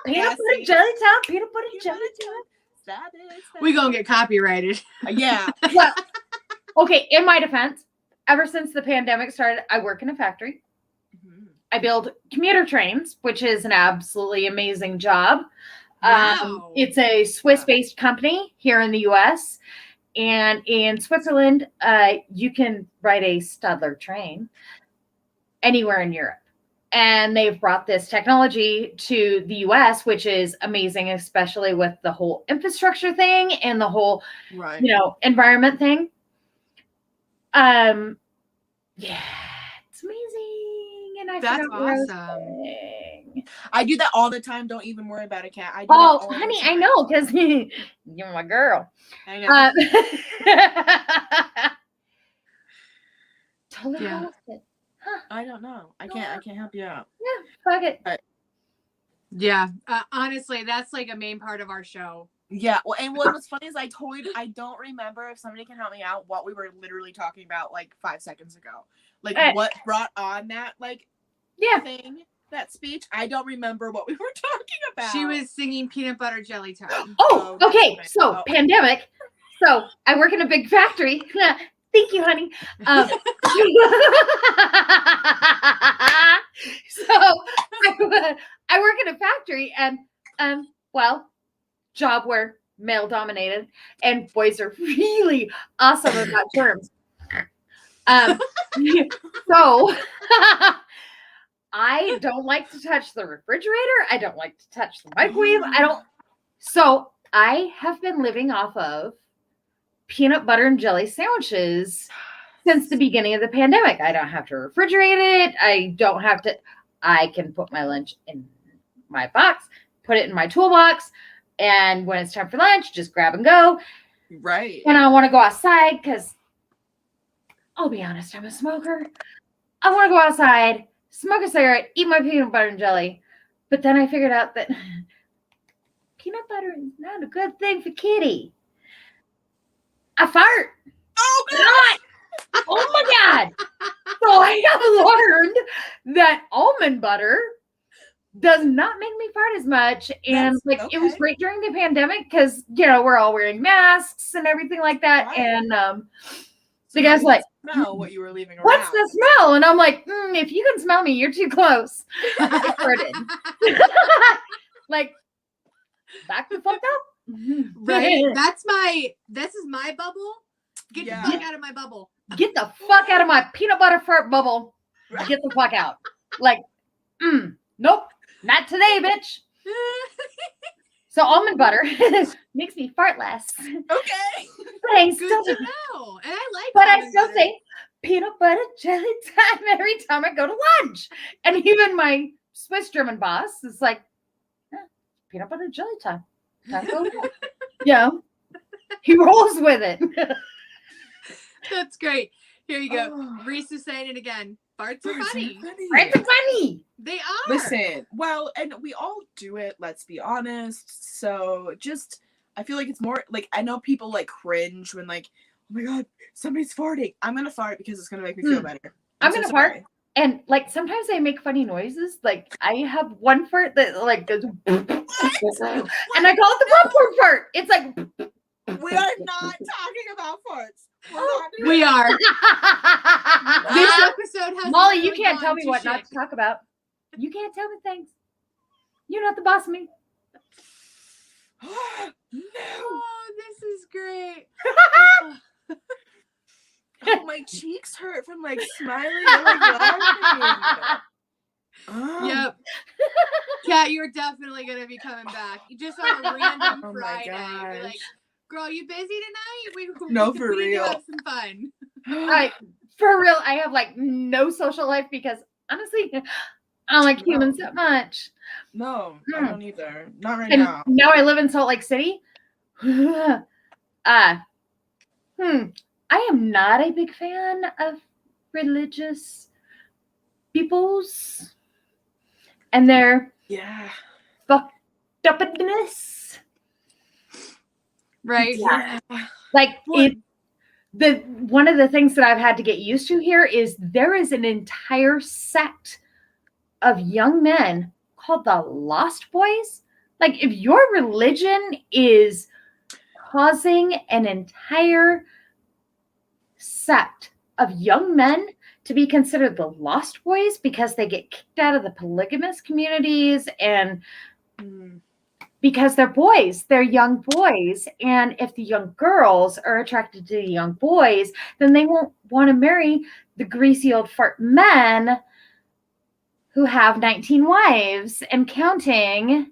Peanut butter jelly time. Peanut butter jelly time. Stop it. We gonna get copyrighted. Yeah. Well, okay. In my defense, ever since the pandemic started, I work in a factory. Mm-hmm. I build commuter trains, which is an absolutely amazing job. Wow. It's a Swiss-based company here in the U.S. And in Switzerland, you can ride a Stadler train anywhere in Europe. And they've brought this technology to the US, which is amazing, especially with the whole infrastructure thing and the whole, Right. environment thing. Yeah, it's amazing. And I That's forgot what I was awesome. saying. I do that all the time. Don't even worry about a cat. I do Oh, that all honey, the I time. know, because you're my girl. I know. Totally Yeah. lost it. I don't know. I can't help you out. Yeah, fuck it. Yeah. Honestly, that's like a main part of our show. Yeah. Well, and what's funny is I don't remember, if somebody can help me out, what we were literally talking about like 5 seconds ago. Like what brought on that thing, that speech. I don't remember what we were talking about. She was singing Peanut Butter Jelly Time. Oh, okay. So pandemic. So I work in a big factory. Thank you, honey. So I work in a factory, and job where male dominated, and boys are really awesome about germs. So I don't like to touch the refrigerator. I don't like to touch the microwave. So I have been living off of peanut butter and jelly sandwiches since the beginning of the pandemic. I don't have to refrigerate it. I can put my lunch in my box, put it in my toolbox, and when it's time for lunch, just grab and go. Right. And I want to go outside because I'll be honest, I'm a smoker. I want to go outside, smoke a cigarette, eat my peanut butter and jelly. But then I figured out that peanut butter is not a good thing for Kitty. I fart. Oh, God. Oh my God. So I have learned that almond butter does not make me fart as much. And it was great during the pandemic because, we're all wearing masks and everything like that. Right. And the guy's like, smell what you were leaving around. What's the smell? And I'm like, if you can smell me, you're too close. I farted. Like, back the fuck up. Right. This is my bubble. Get the fuck out of my bubble. Get the fuck out of my peanut butter fart bubble. Get the fuck out. Like, nope, not today, bitch. So almond butter makes me fart less. Okay. But I still Good to know. And I like But I still say peanut butter jelly time every time I go to lunch. And even my Swiss German boss is like, peanut butter jelly time. He rolls with it. That's great. Here you go. Reese is saying it again. Farts are funny. Farts are funny. They are. Listen, well, and we all do it, let's be honest. So just, I feel like it's more, like, I know people, like, cringe when, like, oh my God, somebody's farting. I'm going to fart because it's going to make me feel better. I'm going to fart. And, like, sometimes I make funny noises. Like, I have one fart that, like, goes, and I call it the popcorn fart. It's like, we are not talking about farts. We are. This episode has Molly, you can't tell me what not to talk about. You can't tell me things. You're not the boss of me. No. Oh, this is great. Oh, my cheeks hurt from like smiling and like laughing. Yep. Kat, you're definitely gonna be coming back. Just on a random Friday. You're like, girl, you busy tonight? No, for we real. Need to have some fun. For real, I have like no social life because honestly, I don't like humans that much. No, I don't either. Not right and now. Now I live in Salt Lake City. I am not a big fan of religious peoples and their fucked upness. Right. Yeah. Like one of the things that I've had to get used to here is there is an entire sect of young men called the Lost Boys. Like if your religion is causing an entire sect of young men to be considered the Lost Boys because they get kicked out of the polygamous communities and because they're boys, they're young boys. And if the young girls are attracted to the young boys, then they won't want to marry the greasy old fart men who have 19 wives and counting.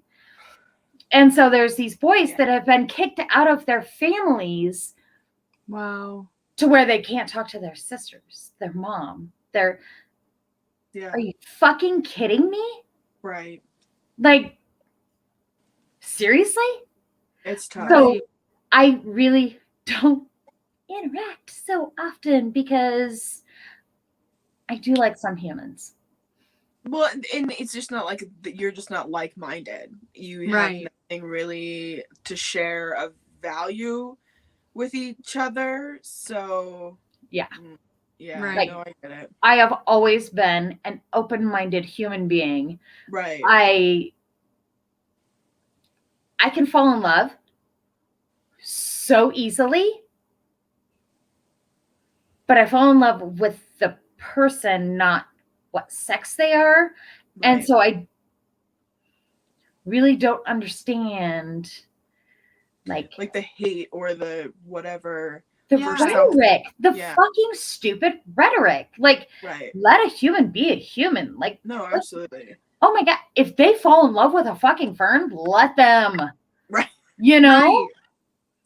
And so there's these boys that have been kicked out of their families. Wow. To where they can't talk to their sisters, their mom. Are you fucking kidding me? Right. Like, seriously? It's tough. So I really don't interact so often because I do like some humans. Well, and it's just not like you're just not like-minded. You have nothing really to share of value with each other. So yeah, right. No, I get it. I have always been an open-minded human being. Right. I can fall in love so easily, but I fall in love with the person, not what sex they are. Right. And so I really don't understand like the hate or the whatever. The rhetoric, the fucking stupid rhetoric. Like, let a human be a human. Like, no, absolutely. Oh my God. If they fall in love with a fucking fern, let them. Right. You know? Right.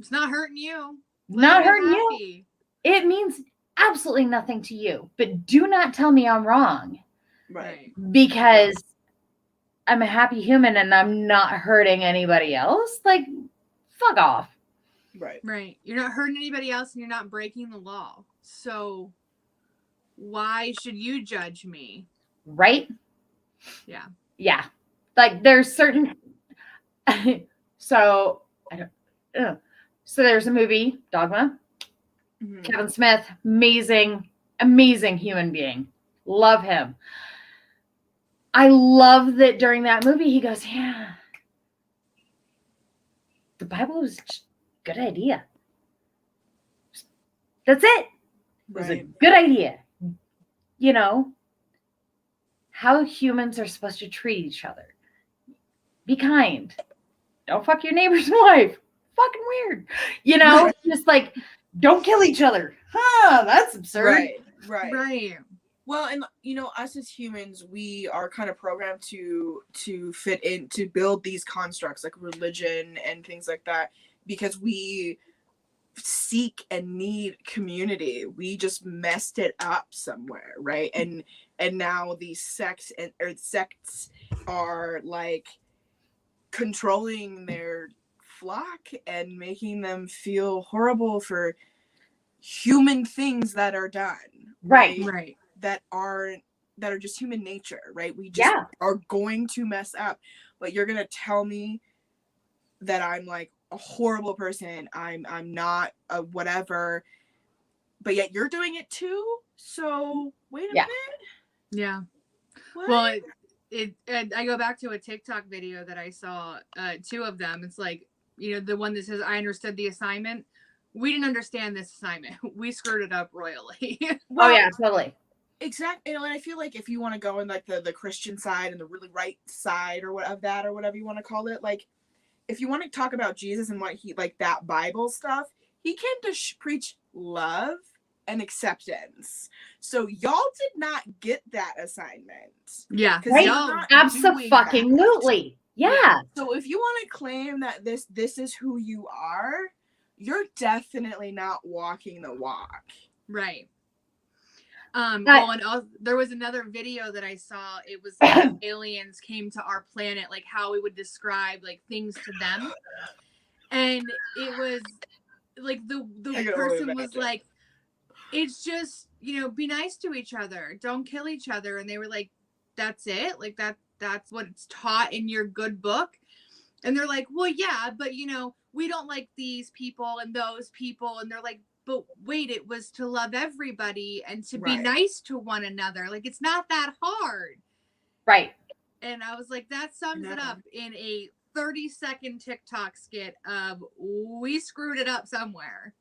It's not hurting you. Not hurting you. It means absolutely nothing to you. But do not tell me I'm wrong. Right. Because I'm a happy human and I'm not hurting anybody else. Like, fuck off. Right. Right. You're not hurting anybody else and you're not breaking the law. So why should you judge me? Right? Yeah. Yeah. Like there's certain so there's a movie, Dogma. Mm-hmm. Kevin Smith, amazing human being. Love him. I love that during that movie he goes, yeah. The Bible was good idea. That's it. It was a good idea. You know, how humans are supposed to treat each other. Be kind. Don't fuck your neighbor's wife. Fucking weird. You know, just like, don't kill each other. Huh, that's absurd. Right. Well, and you know, us as humans, we are kind of programmed to fit in, to build these constructs like religion and things like that, because we seek and need community. We just messed it up somewhere, right? And now these sects are like controlling their flock and making them feel horrible for human things that are done. Right. That are just human nature, right? We just are going to mess up. But you're gonna tell me that I'm like a horrible person, I'm not a whatever, but yet you're doing it too. So wait a minute. Yeah. What? Well, I go back to a TikTok video that I saw, two of them. It's like, you know, the one that says, I understood the assignment. We didn't understand this assignment. We screwed it up royally. Well, oh yeah, totally. Exactly. And I feel like if you want to go in like the Christian side and the really right side or whatever you want to call it, like if you want to talk about Jesus and what he, like that Bible stuff, he came to preach love and acceptance. So y'all did not get that assignment. Yeah. Right? Absolutely. Yeah. So if you want to claim that this is who you are, you're definitely not walking the walk. Right. And there was another video that I saw. It was like aliens came to our planet, like how we would describe like things to them. And it was like the person was like, it's just, you know, be nice to each other. Don't kill each other. And they were like, that's it? Like that's what it's taught in your good book? And they're like, well, yeah, but you know, we don't like these people and those people. And they're like, but wait, it was to love everybody and to be nice to one another. Like, it's not that hard. Right. And I was like, that sums it up in a 30-second TikTok skit of we screwed it up somewhere.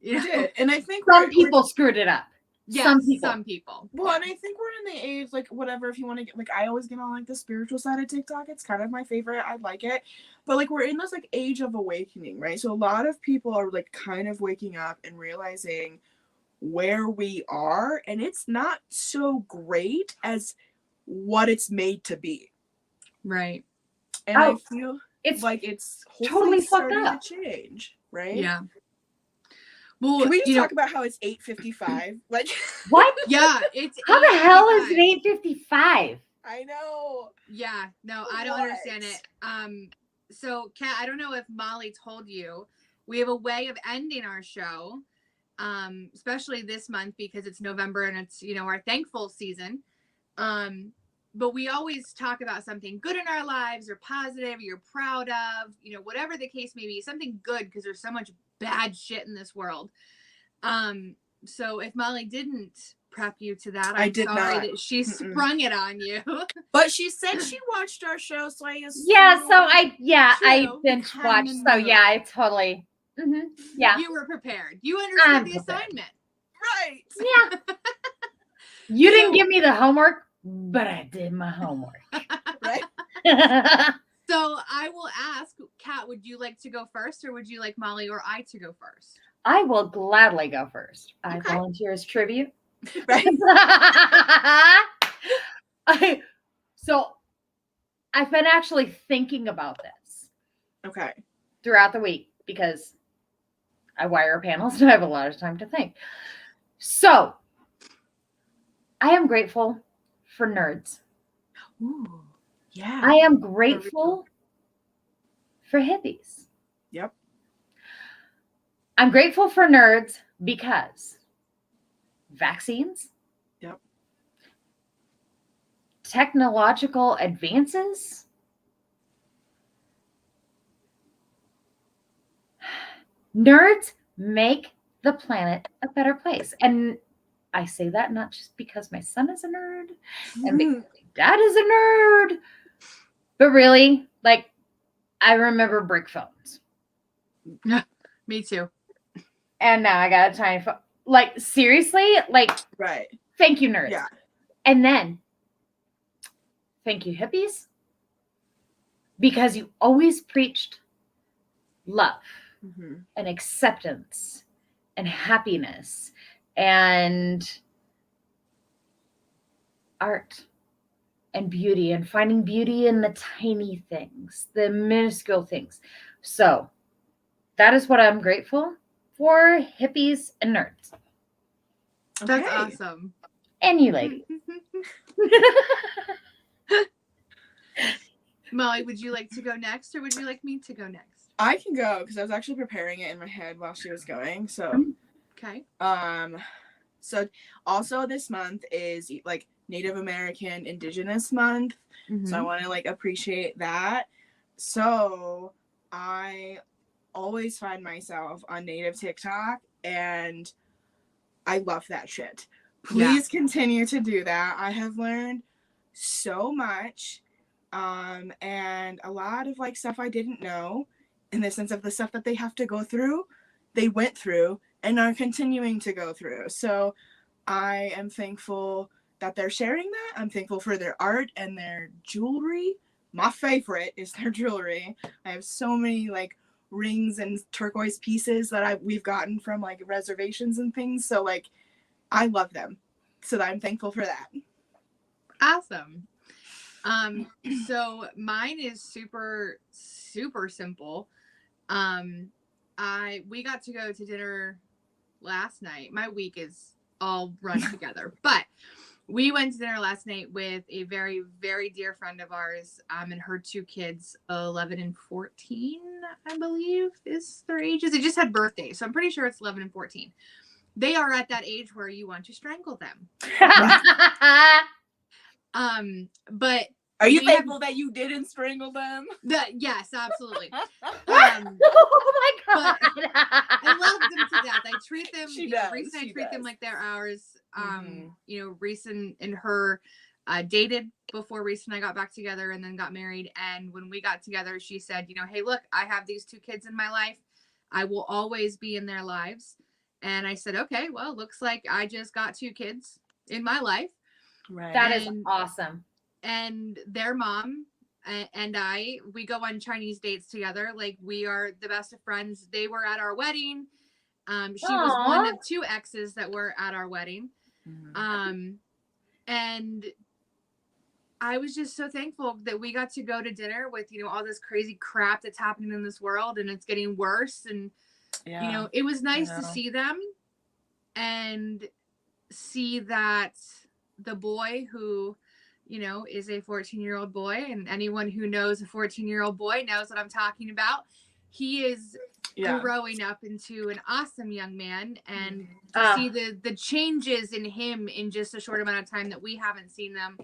You did. And I think some people screwed it up. Yeah, some people. Well, and I think we're in the age, like, whatever, if you want to get, like, I always get on, like, the spiritual side of TikTok. It's kind of my favorite. I like it. But, like, we're in this, like, age of awakening, right? So a lot of people are, like, kind of waking up and realizing where we are. And it's not so great as what it's made to be. Right. And I feel it's like it's totally fucked starting up. to change, right? Yeah. Well, can we just talk about how it's 8:55? Like, what? Yeah, it's how the hell is 8:55. it 8:55? I know. Yeah, no, I don't understand it. So Kat, I don't know if Molly told you, we have a way of ending our show, especially this month because it's November and it's, you know, our thankful season. But we always talk about something good in our lives or positive, or you're proud of, you know, whatever the case may be, something good because there's so much bad shit in this world. So if Molly didn't prep you to that, I'm sorry that she sprung it on you. But she said she watched our show, so I assume. Yeah, so I binge watched. So yeah, I totally. Yeah. You were prepared. You understood the assignment. Right. Yeah. You didn't give me the homework, but I did my homework. Right. So I will ask, Kat, would you like to go first, or would you like Molly or I to go first? I will gladly go first. I Okay. volunteer as tribute. Right. So I've been actually thinking about this. Okay. Throughout the week because I wire panels and I have a lot of time to think. So I am grateful for nerds. Ooh. Yeah. I am grateful for hippies. Yep. I'm grateful for nerds because vaccines. Yep. Technological advances. Nerds make the planet a better place. And I say that not just because my son is a nerd and because my dad is a nerd, but really, like, I remember brick phones. Me too. And now I got a tiny phone. Like, seriously? Like, right. Thank you, nerds. Yeah. And then, thank you, hippies, because you always preached love and acceptance and happiness and art and beauty and finding beauty in the tiny things, the minuscule things. So that is what I'm grateful for, hippies and nerds. That's awesome. And you ladies. Molly, would you like to go next, or would you like me to go next? I can go because I was actually preparing it in my head while she was going. So, okay. So also this month is like Native American Indigenous Month. So I want to like appreciate that. So I always find myself on Native TikTok and I love that shit. Please continue to do that. I have learned so much. And a lot of like stuff I didn't know in the sense of the stuff that they have to go through, they went through and are continuing to go through. So I am thankful that they're sharing that. I'm thankful for their art and their jewelry. My favorite is their jewelry. I have so many like rings and turquoise pieces that we've gotten from like reservations and things. So like I love them. So I'm thankful for that. Awesome. So mine is super simple. We got to go to dinner last night. My week is all run together, but we went to dinner last night with a very, very dear friend of ours, and her two kids, 11 and 14, I believe is their ages. They just had birthdays, so I'm pretty sure it's 11 and 14. They are at that age where you want to strangle them. But are you thankful that you didn't strangle them? Yes, absolutely. Oh my God. I love them to death. I treat them. Reese and I treat them like they're ours. You know, Reese and her dated before Reese and I got back together and then got married. And when we got together, she said, you know, hey, look, I have these two kids in my life. I will always be in their lives. And I said, okay, well, looks like I just got two kids in my life. Right. That is awesome. And their mom and we go on Chinese dates together. Like, we are the best of friends. They were at our wedding. She was one of two exes that were at our wedding. And I was just so thankful that we got to go to dinner with, all this crazy crap that's happening in this world, and it's getting worse. And, it was nice to see them and see that the boy who, is a 14-year-old boy, and anyone who knows a 14-year-old boy knows what I'm talking about. He is growing up into an awesome young man, and to see the changes in him in just a short amount of time that we haven't seen them.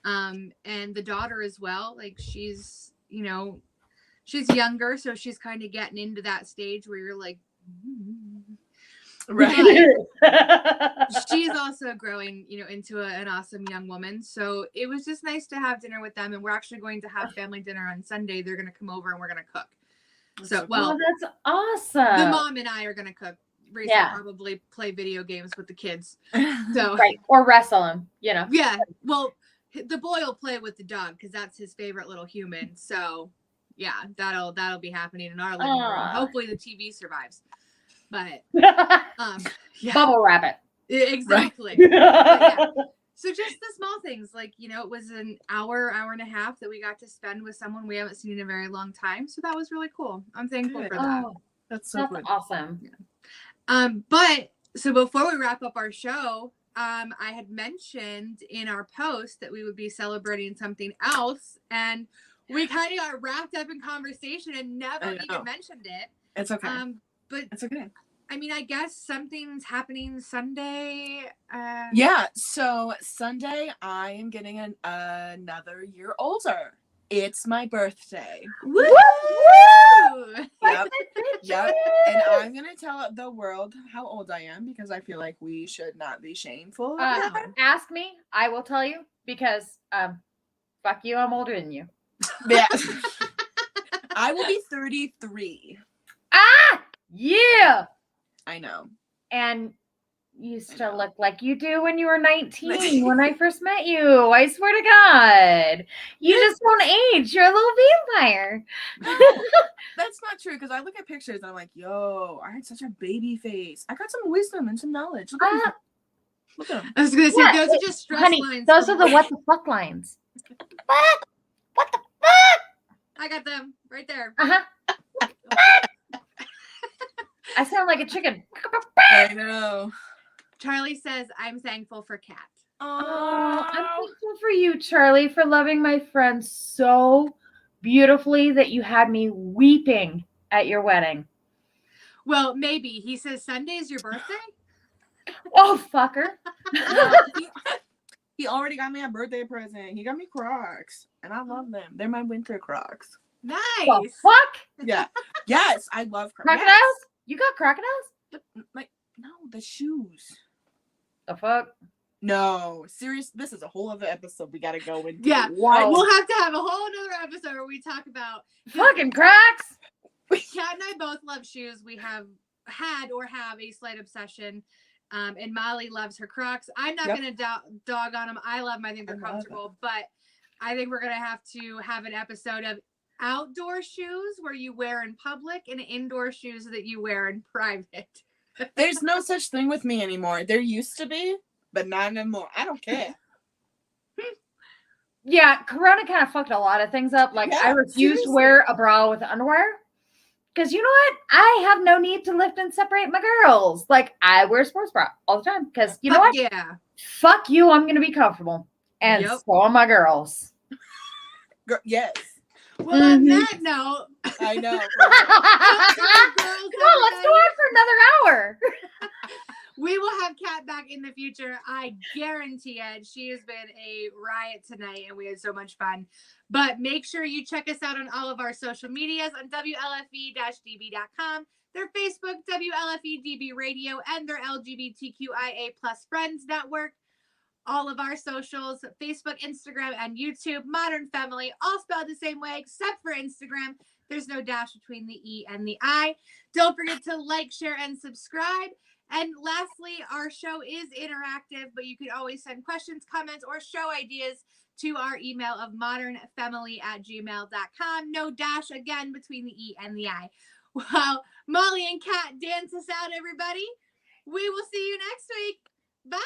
And the daughter as well, like she's younger, so she's kind of getting into that stage where you're like, right. She's also growing, into an awesome young woman. So it was just nice to have dinner with them. And we're actually going to have family dinner on Sunday. They're going to come over and we're going to cook. So, that's awesome. The mom and I are going to cook. Reese will probably play video games with the kids. So right. Or wrestle them, Yeah. Well, the boy will play with the dog because that's his favorite little human. So yeah, that'll be happening in our living room. Hopefully the TV survives. But bubble wrap it. Exactly. Right. So just the small things, like, it was an hour and a half that we got to spend with someone we haven't seen in a very long time. So that was really cool. I'm thankful for that. That's so good. Awesome. Yeah. But so before we wrap up our show, I had mentioned in our post that we would be celebrating something else, and we kind of got wrapped up in conversation and never even mentioned it. It's okay. But it's okay. I mean, I guess something's happening Sunday. Yeah. So Sunday, I am getting another year older. It's my birthday. Woo! Yep. Yep. And I'm going to tell the world how old I am because I feel like we should not be shameful. Ask me. I will tell you because, fuck you, I'm older than you. Yeah. I will be 33. Yeah. I know. And you still look like you do when you were 19 when I first met you. I swear to God. You just don't age. You're a little vampire. No, that's not true because I look at pictures and I'm like, yo, I had such a baby face. I got some wisdom and some knowledge. Look at them. I was going to say, those are just stress lines. Those are the what the fuck lines. What the fuck? I got them right there. I sound like a chicken. I know. Charlie says, I'm thankful for Kat. Oh, I'm thankful for you, Charlie, for loving my friend so beautifully that you had me weeping at your wedding. Well, maybe. He says Sunday's your birthday? Oh, fucker. He already got me a birthday present. He got me Crocs, and I love them. They're my winter Crocs. Nice. The fuck? Yeah. Yes, I love Crocs. Crocodiles? Yes. You got crocodiles? But, no, the shoes. The fuck? No, serious. This is a whole other episode we gotta go into. Yeah, what? We'll have to have a whole other episode where we talk about fucking Crocs. Kat and I both love shoes. We have had a slight obsession. And Molly loves her Crocs. I'm not gonna dog on them. I love them. I think they're comfortable, but I think we're gonna have to have an episode of outdoor shoes where you wear in public and indoor shoes that you wear in private. There's no such thing with me anymore. There used to be, but not anymore. I don't care. Yeah, Corona kind of fucked a lot of things up. Like, I refuse to wear a bra with underwear. Because you know what? I have no need to lift and separate my girls. Like, I wear a sports bra all the time. Because you know what? Yeah. Fuck you. I'm going to be comfortable. And so are my girls. Yes. Well, on that note, I know. Come on, let's go on for another hour. We will have Kat back in the future. I guarantee it. She has been a riot tonight, and we had so much fun. But make sure you check us out on all of our social medias on WLFE-DB.com, their Facebook, WLFE-DB Radio, and their LGBTQIA+ Friends Network. All of our socials, Facebook, Instagram, and YouTube, Modern Femme-ily, all spelled the same way except for Instagram. There's no dash between the E and the I. Don't forget to like, share, and subscribe. And lastly, our show is interactive, but you can always send questions, comments, or show ideas to our email of modernfemily@gmail.com. No dash, again, between the E and the I. Well, Molly and Kat dance us out, everybody. We will see you next week. Bye.